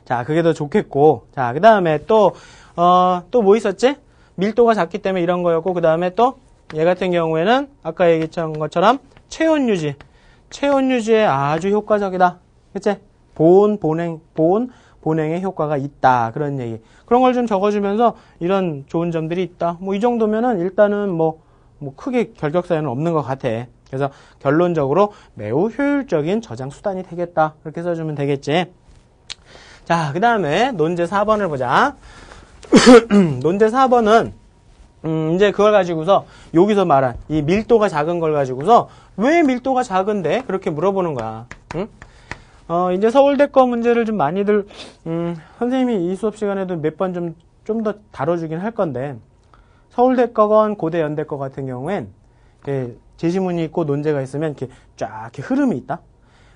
[SPEAKER 1] 자, 그게 더 좋겠고. 자, 그 다음에 또 뭐 있었지? 밀도가 작기 때문에 이런 거였고, 그 다음에 또 얘 같은 경우에는 아까 얘기한 것처럼 체온 유지에 아주 효과적이다. 그치? 본행의 효과가 있다. 그런 얘기. 그런 걸 좀 적어주면서 이런 좋은 점들이 있다. 뭐 이 정도면은 일단은 뭐 크게 결격사유는 없는 것 같아. 그래서 결론적으로 매우 효율적인 저장 수단이 되겠다. 그렇게 써주면 되겠지. 자, 그 다음에 논제 4번을 보자. 논제 4번은 이제 그걸 가지고서 여기서 말한 이 밀도가 작은 걸 가지고서 왜 밀도가 작은데 그렇게 물어보는 거야. 응? 이제 서울대 거 문제를 좀 많이들 선생님이 이 수업 시간에도 몇 번 좀 더 다뤄주긴 할 건데 서울대 거건 고대 연대 거 같은 경우엔 제시문이 있고 논제가 있으면 이렇게 쫙 이렇게 흐름이 있다.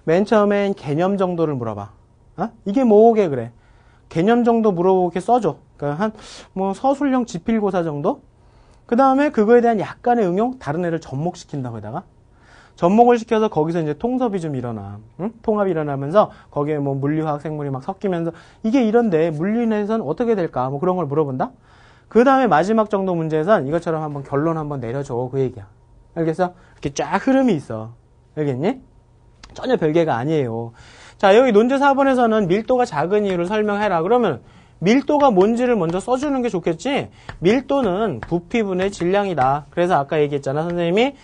[SPEAKER 1] 맨 처음엔 개념 정도를 물어봐. 이게 뭐게 그래. 개념 정도 물어보고 이렇게 써줘. 그러니까 한 뭐 서술형 지필고사 정도. 그 다음에 그거에 대한 약간의 응용, 다른 애를 접목시킨다고 하다가 접목을 시켜서 거기서 이제 통섭이 좀 일어나. 응? 통합이 일어나면서 거기에 뭐 물리화학 생물이 막 섞이면서 이게 이런데 물리에서는 어떻게 될까? 뭐 그런 걸 물어본다. 그 다음에 마지막 정도 문제에선 이것처럼 한번 결론 한번 내려줘. 그 얘기야. 알겠어? 이렇게 쫙 흐름이 있어. 알겠니? 전혀 별개가 아니에요. 자, 여기 논제 4번에서는 밀도가 작은 이유를 설명해라. 그러면 밀도가 뭔지를 먼저 써주는 게 좋겠지? 밀도는 부피분의 질량이다. 그래서 아까 얘기했잖아. 선생님이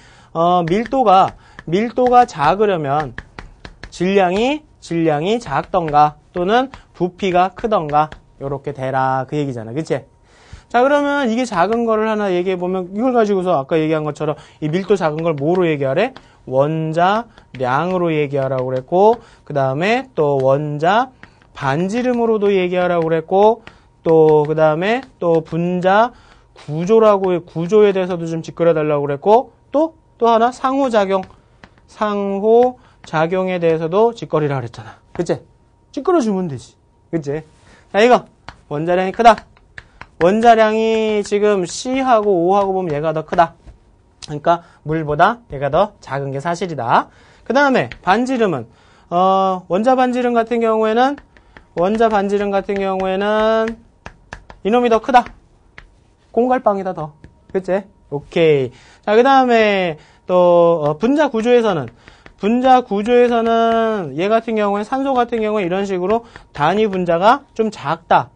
[SPEAKER 1] 밀도가 작으려면 질량이 작던가 또는 부피가 크던가 요렇게 되라. 그 얘기잖아. 그치? 자, 그러면 이게 작은 거를 하나 얘기해보면 이걸 가지고서 아까 얘기한 것처럼 이 밀도 작은 걸 뭐로 얘기하래? 원자량으로 얘기하라고 그랬고 그 다음에 또 원자 반지름으로도 얘기하라고 그랬고 또 그 다음에 또 분자 구조에 대해서도 좀 짚그려 달라고 그랬고 또 하나 상호작용에 대해서도 짚거리라 그랬잖아. 그치? 짚그려 주면 되지. 그치? 자, 이거 원자량이 크다. 원자량이 지금 C하고 O하고 보면 얘가 더 크다. 그러니까 물보다 얘가 더 작은 게 사실이다. 그 다음에 반지름은 원자 반지름 같은 경우에는 이놈이 더 크다. 공갈빵이다 더. 그치? 오케이. 자, 그 다음에 또 분자 구조에서는 얘 같은 경우에 산소 같은 경우에 이런 식으로 단위 분자가 좀 작다.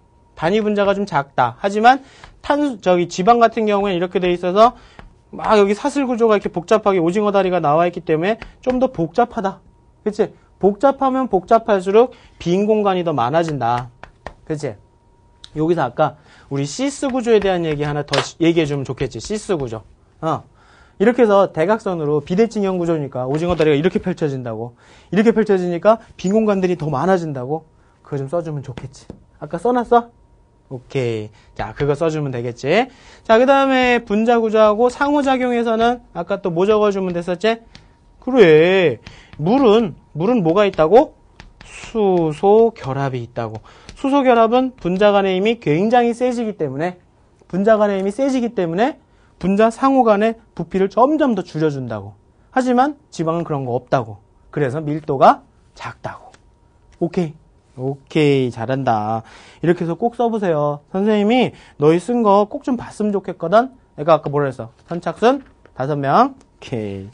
[SPEAKER 1] 하지만 지방 같은 경우에는 이렇게 돼 있어서 막 여기 사슬 구조가 이렇게 복잡하게 오징어 다리가 나와 있기 때문에 좀 더 복잡하다. 그치? 복잡하면 복잡할수록 빈 공간이 더 많아진다. 그치? 여기서 아까 우리 시스 구조에 대한 얘기 하나 더 얘기해 주면 좋겠지. 시스 구조. 이렇게 해서 대각선으로 비대칭형 구조니까 오징어 다리가 이렇게 펼쳐진다고. 이렇게 펼쳐지니까 빈 공간들이 더 많아진다고. 그거 좀 써주면 좋겠지. 아까 써놨어? 오케이. 자, 그거 써주면 되겠지. 자, 그 다음에 분자 구조하고 상호작용에서는 아까 또 뭐 적어주면 됐었지? 그래. 물은 뭐가 있다고? 수소 결합이 있다고. 수소 결합은 분자 간의 힘이 굉장히 세지기 때문에 분자 상호 간의 부피를 점점 더 줄여준다고. 하지만 지방은 그런 거 없다고. 그래서 밀도가 작다고. 오케이, 잘한다. 이렇게 해서 꼭 써보세요. 선생님이 너희 쓴 거 꼭 좀 봤으면 좋겠거든. 내가 아까 뭐라 했어? 선착순 5명. 오케이.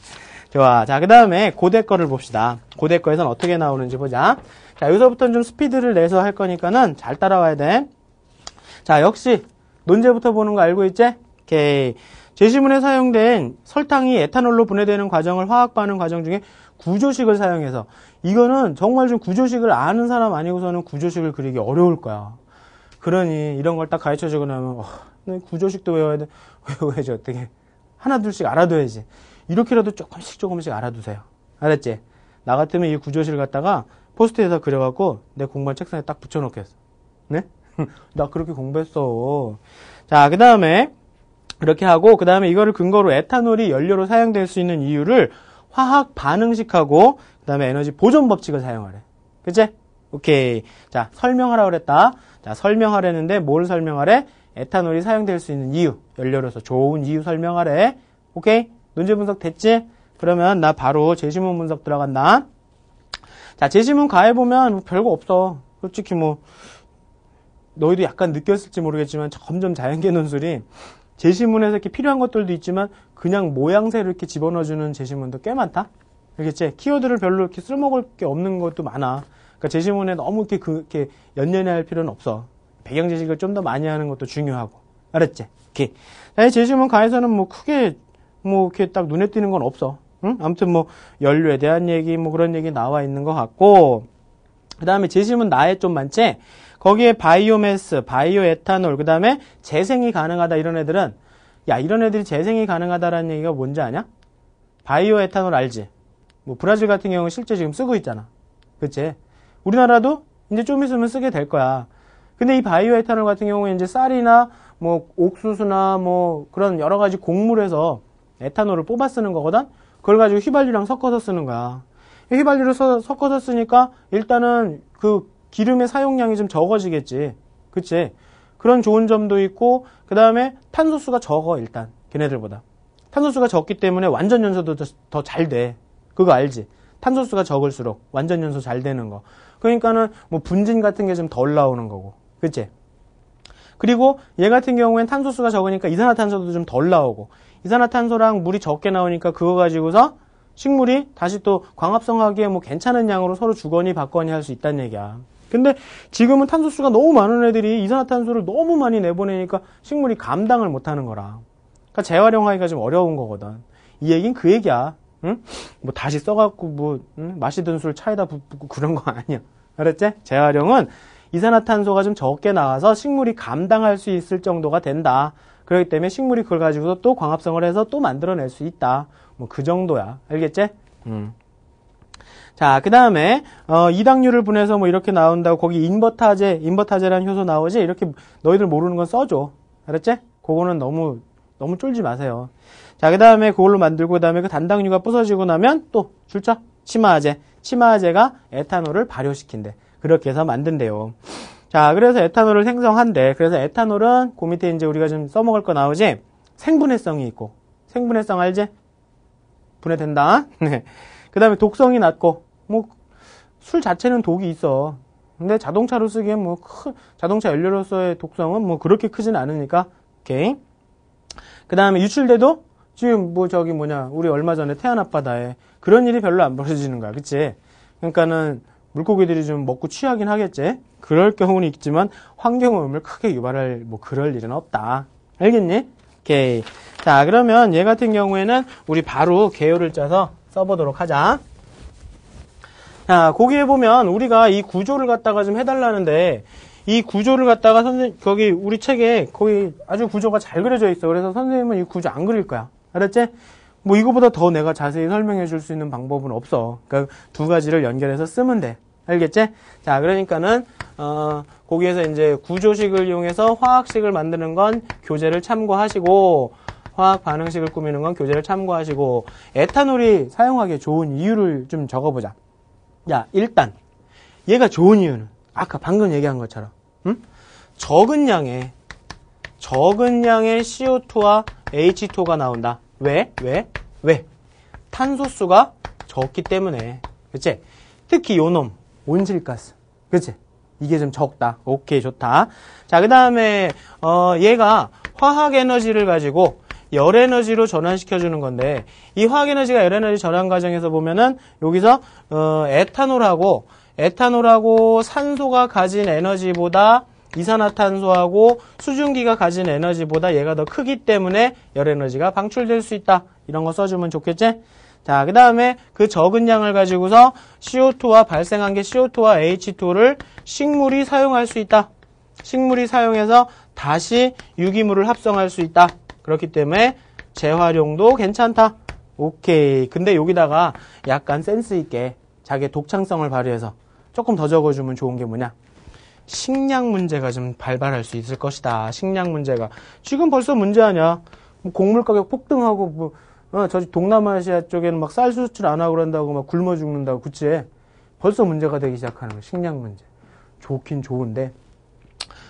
[SPEAKER 1] 좋아. 자, 그 다음에 고대 거를 봅시다. 고대 거에서는 어떻게 나오는지 보자. 자, 여기서부터는 좀 스피드를 내서 할 거니까는 잘 따라와야 돼. 자, 역시 논제부터 보는 거 알고 있지? 오케이. 제시문에 사용된 설탕이 에탄올로 분해되는 과정을 화학 반응 과정 중에 구조식을 사용해서 이거는 정말 좀 구조식을 아는 사람 아니고서는 구조식을 그리기 어려울 거야. 그러니 이런 걸 딱 가르쳐주고 나면 구조식도 외워야 돼. 외워야지 어떻게. 하나 둘씩 알아둬야지. 이렇게라도 조금씩 알아두세요. 알았지? 나 같으면 이 구조식을 갖다가 포스트에다 그려갖고 내 공부한 책상에 딱 붙여놓겠어. 네? 나 그렇게 공부했어. 자, 그 다음에 이렇게 하고 그 다음에 이거를 근거로 에탄올이 연료로 사용될 수 있는 이유를 화학 반응식하고 그 다음에 에너지 보존 법칙을 사용하래. 그치? 오케이. 자, 설명하라고 그랬다. 자, 설명하라는데 뭘 설명하래? 에탄올이 사용될 수 있는 이유. 연료로서 좋은 이유 설명하래. 오케이? 논제 분석 됐지? 그러면 나 바로 제시문 분석 들어간다. 자, 제시문 가해보면 뭐 별거 없어. 솔직히 뭐 너희도 약간 느꼈을지 모르겠지만 점점 자연계 논술이 제시문에서 이렇게 필요한 것들도 있지만 그냥 모양새를 이렇게 집어넣어주는 제시문도 꽤 많다. 알겠지? 키워드를 별로 이렇게 쓸모볼 게 없는 것도 많아. 그러니까 제시문에 너무 이렇게 연연해 할 필요는 없어. 배경 지식을 좀 더 많이 하는 것도 중요하고. 알았지? 오케이. 자, 제시문 가에서는 뭐 크게 뭐 이렇게 딱 눈에 띄는 건 없어. 응? 아무튼 뭐 연료에 대한 얘기 뭐 그런 얘기 나와 있는 것 같고. 그 다음에 제시문 나에 좀 많지? 거기에 바이오매스, 바이오에탄올, 그 다음에 재생이 가능하다 이런 애들은 야 이런 애들이 재생이 가능하다라는 얘기가 뭔지 아냐? 바이오에탄올 알지? 뭐 브라질 같은 경우는 실제 지금 쓰고 있잖아. 그치? 우리나라도 이제 좀 있으면 쓰게 될 거야. 근데 이 바이오에탄올 같은 경우에 이제 쌀이나 뭐 옥수수나 뭐 그런 여러 가지 곡물에서 에탄올을 뽑아 쓰는 거거든? 그걸 가지고 휘발유랑 섞어서 쓰는 거야. 휘발유를 섞어서 쓰니까 일단은 그 기름의 사용량이 좀 적어지겠지. 그치? 그런 좋은 점도 있고, 그 다음에 탄소수가 적어, 일단. 걔네들보다. 탄소수가 적기 때문에 완전 연소도 더 잘 돼. 그거 알지? 탄소수가 적을수록 완전 연소 잘 되는 거. 그러니까는 뭐 분진 같은 게 좀 덜 나오는 거고. 그치? 그리고 얘 같은 경우엔 탄소수가 적으니까 이산화탄소도 좀 덜 나오고. 이산화탄소랑 물이 적게 나오니까 그거 가지고서 식물이 다시 또 광합성하기에 뭐 괜찮은 양으로 서로 주거니 받거니 할 수 있다는 얘기야. 근데 지금은 탄소수가 너무 많은 애들이 이산화탄소를 너무 많이 내보내니까 식물이 감당을 못하는 거라. 그러니까 재활용하기가 좀 어려운 거거든. 이 얘기는 그 얘기야. 응? 뭐 다시 써갖고 뭐 마시던 술 차에다 붓고 그런 거 아니야. 알았지? 재활용은 이산화탄소가 좀 적게 나와서 식물이 감당할 수 있을 정도가 된다. 그렇기 때문에 식물이 그걸 가지고 또 광합성을 해서 또 만들어낼 수 있다. 뭐 그 정도야. 알겠지? 자, 그 다음에 이당류를 분해서 뭐 이렇게 나온다고 거기 인버타제라는 효소 나오지? 이렇게 너희들 모르는 건 써줘. 알았지? 그거는 너무 쫄지 마세요. 자, 그 다음에 그걸로 만들고 그 다음에 그 단당류가 부서지고 나면 또 줄자 치마제. 치마제가 에탄올을 발효시킨대. 그렇게 해서 만든대요. 자, 그래서 에탄올을 생성한대. 그래서 에탄올은 그 밑에 이제 우리가 좀 써먹을 거 나오지? 생분해성이 있고. 생분해성 알지? 분해된다. 네. 그 다음에 독성이 낮고, 뭐, 술 자체는 독이 있어. 근데 자동차로 쓰기엔 뭐, 자동차 연료로서의 독성은 뭐 그렇게 크진 않으니까, 오케이. 그 다음에 유출돼도 지금 뭐 우리 얼마 전에 태안 앞바다에 그런 일이 별로 안 벌어지는 거야. 그치? 그러니까는 물고기들이 좀 먹고 취하긴 하겠지? 그럴 경우는 있지만 환경오염을 크게 유발할 뭐 그럴 일은 없다. 알겠니? 오케이. 자, 그러면 얘 같은 경우에는 우리 바로 개요를 짜서 써보도록 하자. 자, 거기에 보면 우리가 이 구조를 갖다가 좀 해달라는데 이 구조를 갖다가 거기 우리 책에 거기 아주 구조가 잘 그려져 있어. 그래서 선생님은 이 구조 안 그릴 거야. 알았지? 뭐 이거보다 더 내가 자세히 설명해 줄 수 있는 방법은 없어. 그러니까 두 가지를 연결해서 쓰면 돼. 알겠지? 자, 그러니까는 거기에서 이제 구조식을 이용해서 화학식을 만드는 건 교재를 참고하시고 화학 반응식을 꾸미는 건 교재를 참고하시고 에탄올이 사용하기 좋은 이유를 좀 적어보자. 야, 일단 얘가 좋은 이유는 아까 방금 얘기한 것처럼 적은 양의 CO2와 H2가 나온다. 왜? 탄소수가 적기 때문에. 그치? 특히 요놈 온실가스. 그치? 이게 좀 적다. 오케이, 좋다. 자, 그 다음에 얘가 화학에너지를 가지고 열에너지로 전환시켜주는 건데 이 화학에너지가 열에너지 전환 과정에서 보면은 여기서 에탄올하고 산소가 가진 에너지보다 이산화탄소하고 수증기가 가진 에너지보다 얘가 더 크기 때문에 열에너지가 방출될 수 있다. 이런 거 써주면 좋겠지? 자, 그 다음에 그 적은 양을 가지고서 CO2와 발생한 게 CO2와 H2를 식물이 사용할 수 있다. 식물이 사용해서 다시 유기물을 합성할 수 있다. 그렇기 때문에 재활용도 괜찮다. 오케이. 근데 여기다가 약간 센스 있게 자기의 독창성을 발휘해서 조금 더 적어주면 좋은 게 뭐냐? 식량 문제가 좀 발발할 수 있을 것이다. 식량 문제가. 지금 벌써 문제 아니야. 뭐 곡물 가격 폭등하고 저 동남아시아 쪽에는 막 쌀 수출 안 하고 그런다고 막 굶어 죽는다고. 그치? 벌써 문제가 되기 시작하는 거야. 식량 문제. 좋긴 좋은데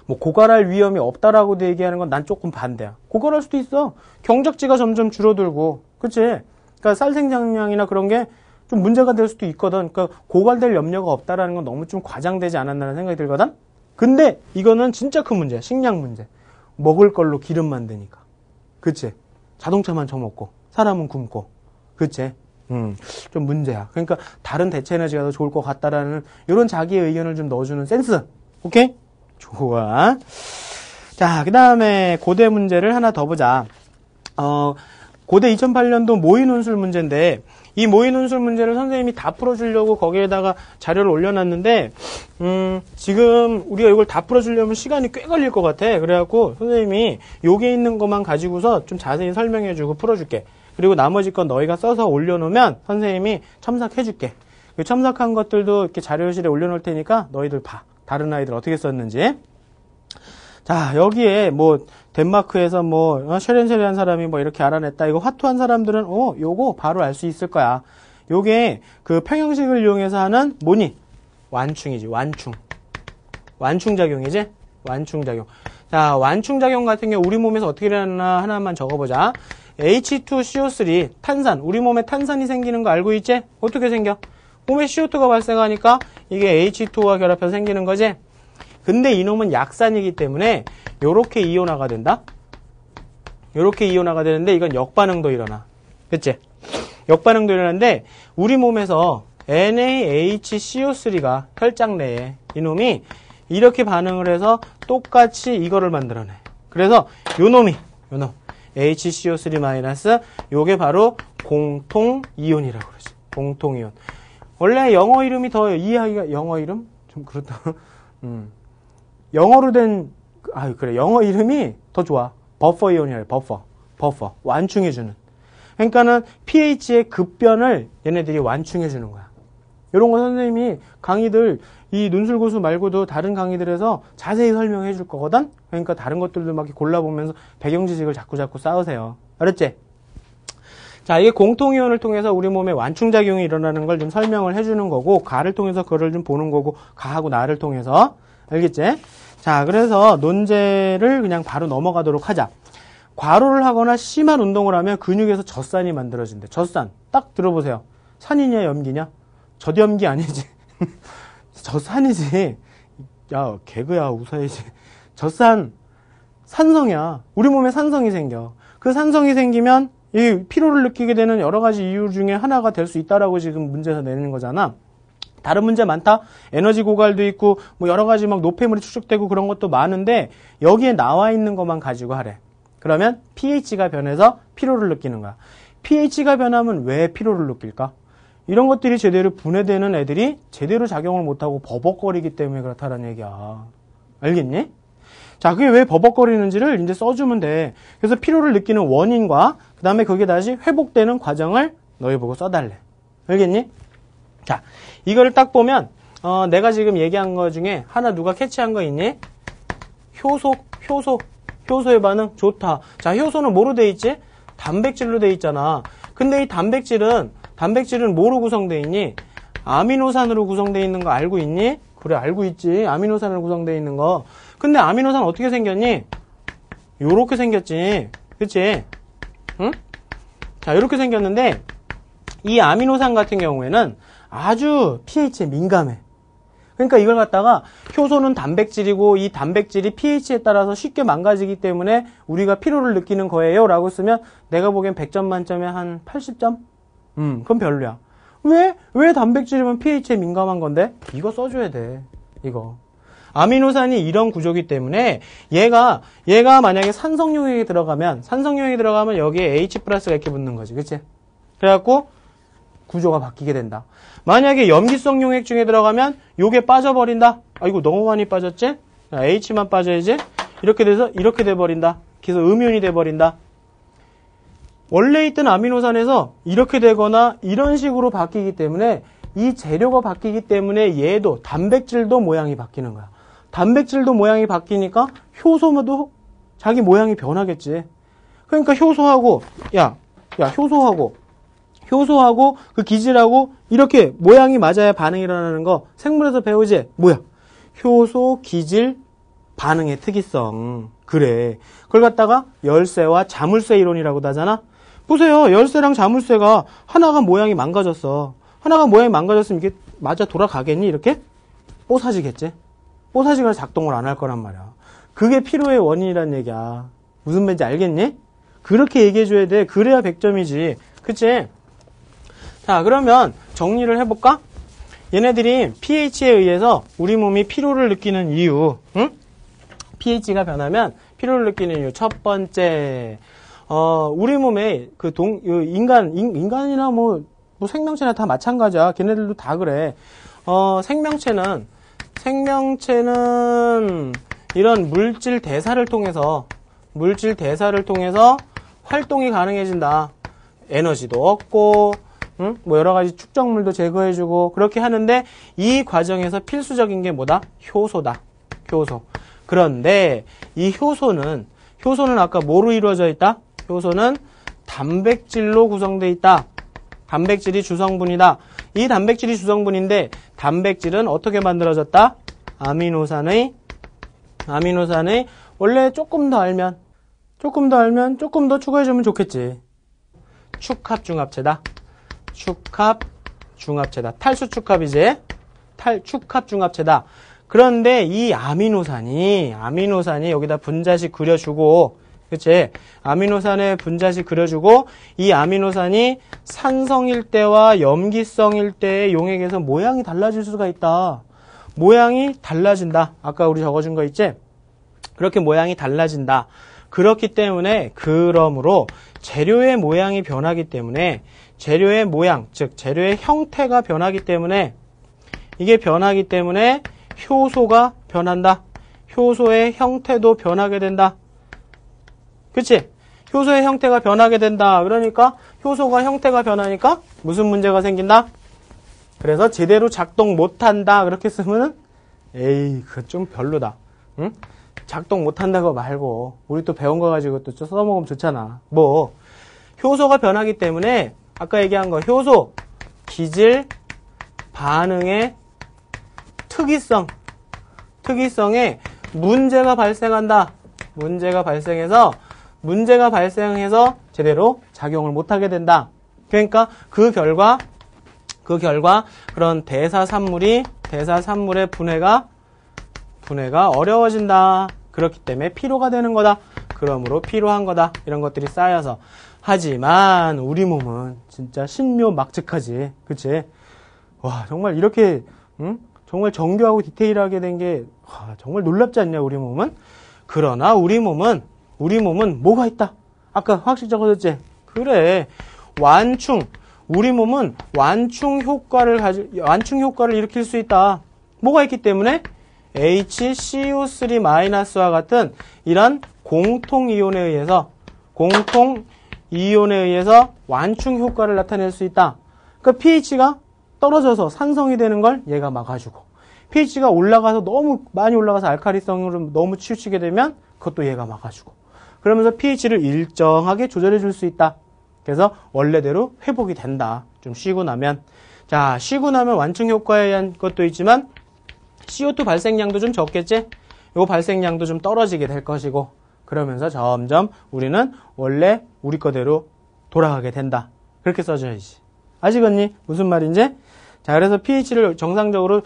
[SPEAKER 1] 뭐 고갈할 위험이 없다라고 얘기하는 건 난 조금 반대야. 고갈할 수도 있어. 경작지가 점점 줄어들고. 그치? 그러니까 쌀 생산량이나 그런 게 좀 문제가 될 수도 있거든. 그러니까 고갈될 염려가 없다라는 건 너무 좀 과장되지 않았나라는 생각이 들거든. 근데 이거는 진짜 큰 문제야. 식량 문제. 먹을 걸로 기름 만드니까. 그치? 자동차만 처먹고 사람은 굶고. 그치? 좀 문제야. 그러니까 다른 대체 에너지가 더 좋을 것 같다라는 이런 자기의 의견을 좀 넣어주는 센스. 오케이? 좋아. 자, 그 다음에 고대 문제를 하나 더 보자. 고대 2008년도 모의논술 문제인데 이 모의논술 문제를 선생님이 다 풀어주려고 거기에다가 자료를 올려놨는데 지금 우리가 이걸 다 풀어주려면 시간이 꽤 걸릴 것 같아. 그래갖고 선생님이 여기에 있는 것만 가지고서 좀 자세히 설명해주고 풀어줄게. 그리고 나머지 건 너희가 써서 올려놓으면 선생님이 첨삭해줄게. 그 첨삭한 것들도 이렇게 자료실에 올려놓을 테니까 너희들 봐. 다른 아이들 어떻게 썼는지. 자, 여기에 뭐 덴마크에서 뭐 쉐렌쉐렌한 사람이 뭐 이렇게 알아냈다. 이거 화투한 사람들은 요거 바로 알 수 있을 거야. 요게 그 평형식을 이용해서 하는 뭐니? 완충이지. 완충작용이지? 완충작용. 자, 완충작용 같은 경우 우리 몸에서 어떻게 일어나나 하나만 적어보자. H2CO3 탄산. 우리 몸에 탄산이 생기는 거 알고 있지? 어떻게 생겨? 몸에 CO2가 발생하니까 이게 H2와 결합해서 생기는 거지? 근데 이놈은 약산이기 때문에 요렇게 이온화가 된다. 요렇게 이온화가 되는데 이건 역반응도 일어나. 그치? 역반응도 일어나는데 우리 몸에서 NaHCO3가 혈장 내에 이놈이 이렇게 반응을 해서 똑같이 이거를 만들어내. 그래서 요놈 HCO3- 요게 바로 공통이온이라고 그러지. 공통이온. 원래 영어 이름이 더 이해하기가 영어 이름? 좀 그렇다. 영어로 된, 그래. 영어 이름이 더 좋아. 버퍼 이온이래, 버퍼. 완충해주는. 그러니까는 pH의 급변을 얘네들이 완충해주는 거야. 이런 거 선생님이 강의들, 이 논술고수 말고도 다른 강의들에서 자세히 설명해 줄 거거든? 그러니까 다른 것들도 막 골라보면서 배경지식을 자꾸 쌓으세요. 알았지? 자, 이게 공통이온을 통해서 우리 몸에 완충작용이 일어나는 걸 좀 설명을 해주는 거고, 가를 통해서 그걸 좀 보는 거고, 가하고 나를 통해서. 알겠지? 자, 그래서 논제를 그냥 바로 넘어가도록 하자. 과로를 하거나 심한 운동을 하면 근육에서 젖산이 만들어진대. 젖산. 딱 들어보세요. 산이냐, 염기냐? 젖염기 아니지. 젖산이지. 야, 개그야, 웃어야지. 젖산, 산성이야. 우리 몸에 산성이 생겨. 그 산성이 생기면 이 피로를 느끼게 되는 여러 가지 이유 중에 하나가 될 수 있다라고 지금 문제에서 내는 거잖아. 다른 문제 많다? 에너지 고갈도 있고, 뭐 여러 가지 막 노폐물이 축적되고 그런 것도 많은데, 여기에 나와 있는 것만 가지고 하래. 그러면 pH가 변해서 피로를 느끼는 거야. pH가 변하면 왜 피로를 느낄까? 이런 것들이 제대로 분해되는 애들이 제대로 작용을 못하고 버벅거리기 때문에 그렇다는 얘기야. 알겠니? 자, 그게 왜 버벅거리는지를 이제 써주면 돼. 그래서 피로를 느끼는 원인과 그 다음에 그게 다시 회복되는 과정을 너희 보고 써달래. 알겠니? 자, 이거를 딱 보면 내가 지금 얘기한 거 중에 하나 누가 캐치한 거 있니? 효소의 반응 좋다. 자, 효소는 뭐로 돼 있지? 단백질로 돼 있잖아. 근데 이 단백질은 뭐로 구성돼 있니? 아미노산으로 구성돼 있는 거 알고 있니? 그래, 알고 있지. 아미노산으로 구성돼 있는 거. 근데 아미노산 어떻게 생겼니? 요렇게 생겼지. 그치? 응? 자, 요렇게 생겼는데 이 아미노산 같은 경우에는 아주 pH에 민감해. 그러니까 이걸 갖다가 효소는 단백질이고 이 단백질이 pH에 따라서 쉽게 망가지기 때문에 우리가 피로를 느끼는 거예요 라고 쓰면 내가 보기엔 100점 만점에 한 80점? 그건 별로야. 왜 단백질이면 pH에 민감한 건데? 이거 써줘야 돼. 이거. 아미노산이 이런 구조기 때문에 얘가 만약에 산성용액에 들어가면 여기에 H 플러스가 이렇게 붙는 거지. 그치? 그래갖고 구조가 바뀌게 된다. 만약에 염기성 용액 중에 들어가면 요게 빠져버린다. 아이고 너무 많이 빠졌지? 자, H만 빠져야지. 이렇게 돼서 이렇게 돼버린다. 그래서 음이온이 돼버린다. 원래 있던 아미노산에서 이렇게 되거나 이런 식으로 바뀌기 때문에 이 재료가 바뀌기 때문에 얘도 단백질도 모양이 바뀌는 거야. 단백질도 모양이 바뀌니까 효소도 자기 모양이 변하겠지. 그러니까 효소하고 그 기질하고 이렇게 모양이 맞아야 반응이 일어나는 거 생물에서 배우지? 뭐야? 효소, 기질, 반응의 특이성. 그래. 그걸 갖다가 열쇠와 자물쇠 이론이라고도 하잖아? 보세요. 열쇠랑 자물쇠가 하나가 모양이 망가졌어. 하나가 모양이 망가졌으면 이게 맞아 돌아가겠니? 이렇게? 뽀사지겠지? 뽀사지가 작동을 안 할 거란 말이야. 그게 피로의 원인이란 얘기야. 무슨 말인지 알겠니? 그렇게 얘기해줘야 돼. 그래야 100점이지. 그치? 자, 그러면 정리를 해볼까? 얘네들이 pH에 의해서 우리 몸이 피로를 느끼는 이유, 응? pH가 변하면 피로를 느끼는 이유. 첫 번째, 우리 몸에 인간이나 뭐 생명체나 다 마찬가지야. 걔네들도 다 그래. 생명체는 이런 물질 대사를 통해서 활동이 가능해진다. 에너지도 얻고, 뭐 여러 가지 축적물도 제거해주고, 그렇게 하는데, 이 과정에서 필수적인 게 뭐다? 효소다. 효소. 그런데, 이 효소는 아까 뭐로 이루어져 있다? 효소는 단백질로 구성되어 있다. 단백질이 주성분이다. 이 단백질이 주성분인데, 단백질은 어떻게 만들어졌다? 아미노산의 원래 조금 더 알면 조금 더 추가해주면 좋겠지. 축합중합체다. 탈수축합이지. 축합중합체다. 그런데 이 아미노산이 여기다 분자식 그려주고, 그치? 아미노산에 분자식 그려주고, 이 아미노산이 산성일 때와 염기성일 때의 용액에서 모양이 달라질 수가 있다. 모양이 달라진다. 아까 우리 적어준 거 있지? 그렇게 모양이 달라진다. 그렇기 때문에, 그러므로 재료의 모양이 변하기 때문에, 재료의 모양, 즉 재료의 형태가 변하기 때문에, 이게 변하기 때문에 효소가 변한다. 효소의 형태도 변하게 된다. 그치? 효소의 형태가 변하게 된다. 그러니까 효소가 형태가 변하니까 무슨 문제가 생긴다? 그래서 제대로 작동 못한다. 그렇게 쓰면은 에이, 그거 좀 별로다. 응? 작동 못한다고 말고 우리 또 배운 거 가지고 또 써먹으면 좋잖아. 뭐 효소가 변하기 때문에 아까 얘기한 거 효소, 기질, 반응의 특이성에 문제가 발생한다. 문제가 발생해서 제대로 작용을 못하게 된다. 그러니까 그 결과 그런 대사산물의 분해가 어려워진다. 그렇기 때문에 피로가 되는 거다. 그러므로 피로한 거다. 이런 것들이 쌓여서. 하지만 우리 몸은 진짜 신묘막측하지. 그치? 와, 정말 이렇게 정말 정교하고 디테일하게 된 게 정말 놀랍지 않냐, 우리 몸은? 그러나 우리 몸은 뭐가 있다? 아까 확실히 적어줬지? 그래. 우리 몸은 완충 효과를 일으킬 수 있다. 뭐가 있기 때문에? HCO3-와 같은 이런 공통 이온에 의해서 완충 효과를 나타낼 수 있다. 그러니까 pH가 떨어져서 산성이 되는 걸 얘가 막아주고, pH가 올라가서 너무 많이 올라가서 알칼리성으로 너무 치우치게 되면 그것도 얘가 막아주고, 그러면서 pH를 일정하게 조절해 줄 수 있다. 그래서 원래대로 회복이 된다. 좀 쉬고 나면. 자, 쉬고 나면 완충 효과에 의한 것도 있지만 CO2 발생량도 좀 적겠지? 요 발생량도 좀 떨어지게 될 것이고, 그러면서 점점 우리는 원래 우리 거대로 돌아가게 된다. 그렇게 써줘야지. 아시겠니? 무슨 말인지? 자, 그래서 pH를 정상적으로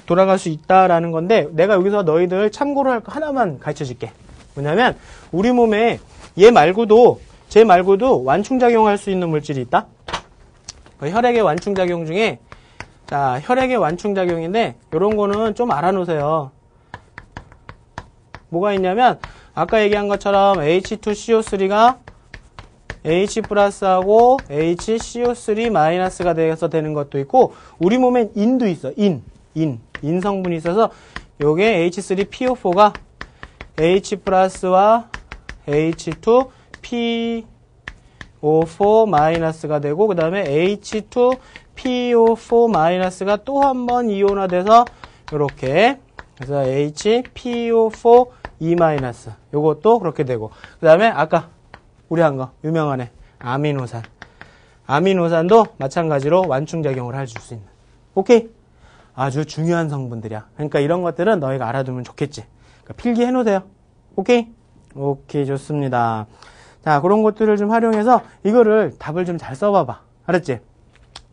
[SPEAKER 1] 돌아갈 수 있다라는 건데, 내가 여기서 너희들 참고로 할 거 하나만 가르쳐 줄게. 뭐냐면, 우리 몸에 쟤 말고도 완충작용할 수 있는 물질이 있다? 혈액의 완충작용 중에, 자, 혈액의 완충작용인데, 요런 거는 좀 알아놓으세요. 뭐가 있냐면, 아까 얘기한 것처럼 H2CO3가 H 플러스하고 HCO3-가 돼서 되는 것도 있고, 우리 몸엔 인도 있어. 인 성분이 있어서 요게 H3PO4가 H 플러스와 H2PO4-가 되고, 그 다음에 H2PO4-가 또 한 번 이온화돼서 요렇게, 그래서 HPO4E-, 요것도 그렇게 되고, 그 다음에 아까 우리 한 거 유명하네, 아미노산도 마찬가지로 완충작용을 해줄 수 있는. 오케이? 아주 중요한 성분들이야. 그러니까 이런 것들은 너희가 알아두면 좋겠지. 그러니까 필기해 놓으세요. 오케이? 오케이, 좋습니다. 자, 그런 것들을 좀 활용해서 이거를 답을 좀 잘 써봐봐. 알았지?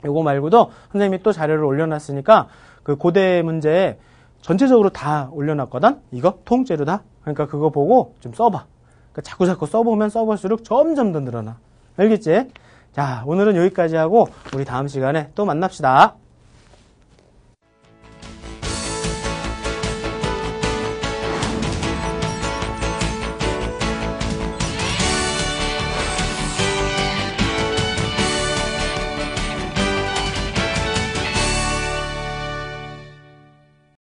[SPEAKER 1] 요거 말고도 선생님이 또 자료를 올려놨으니까 그 고대 문제에 전체적으로 다 올려놨거든? 이거 통째로 다. 그러니까 그거 보고 좀 써봐. 그러니까 자꾸 써보면 써볼수록 점점 더 늘어나. 알겠지? 자, 오늘은 여기까지 하고 우리 다음 시간에 또 만납시다.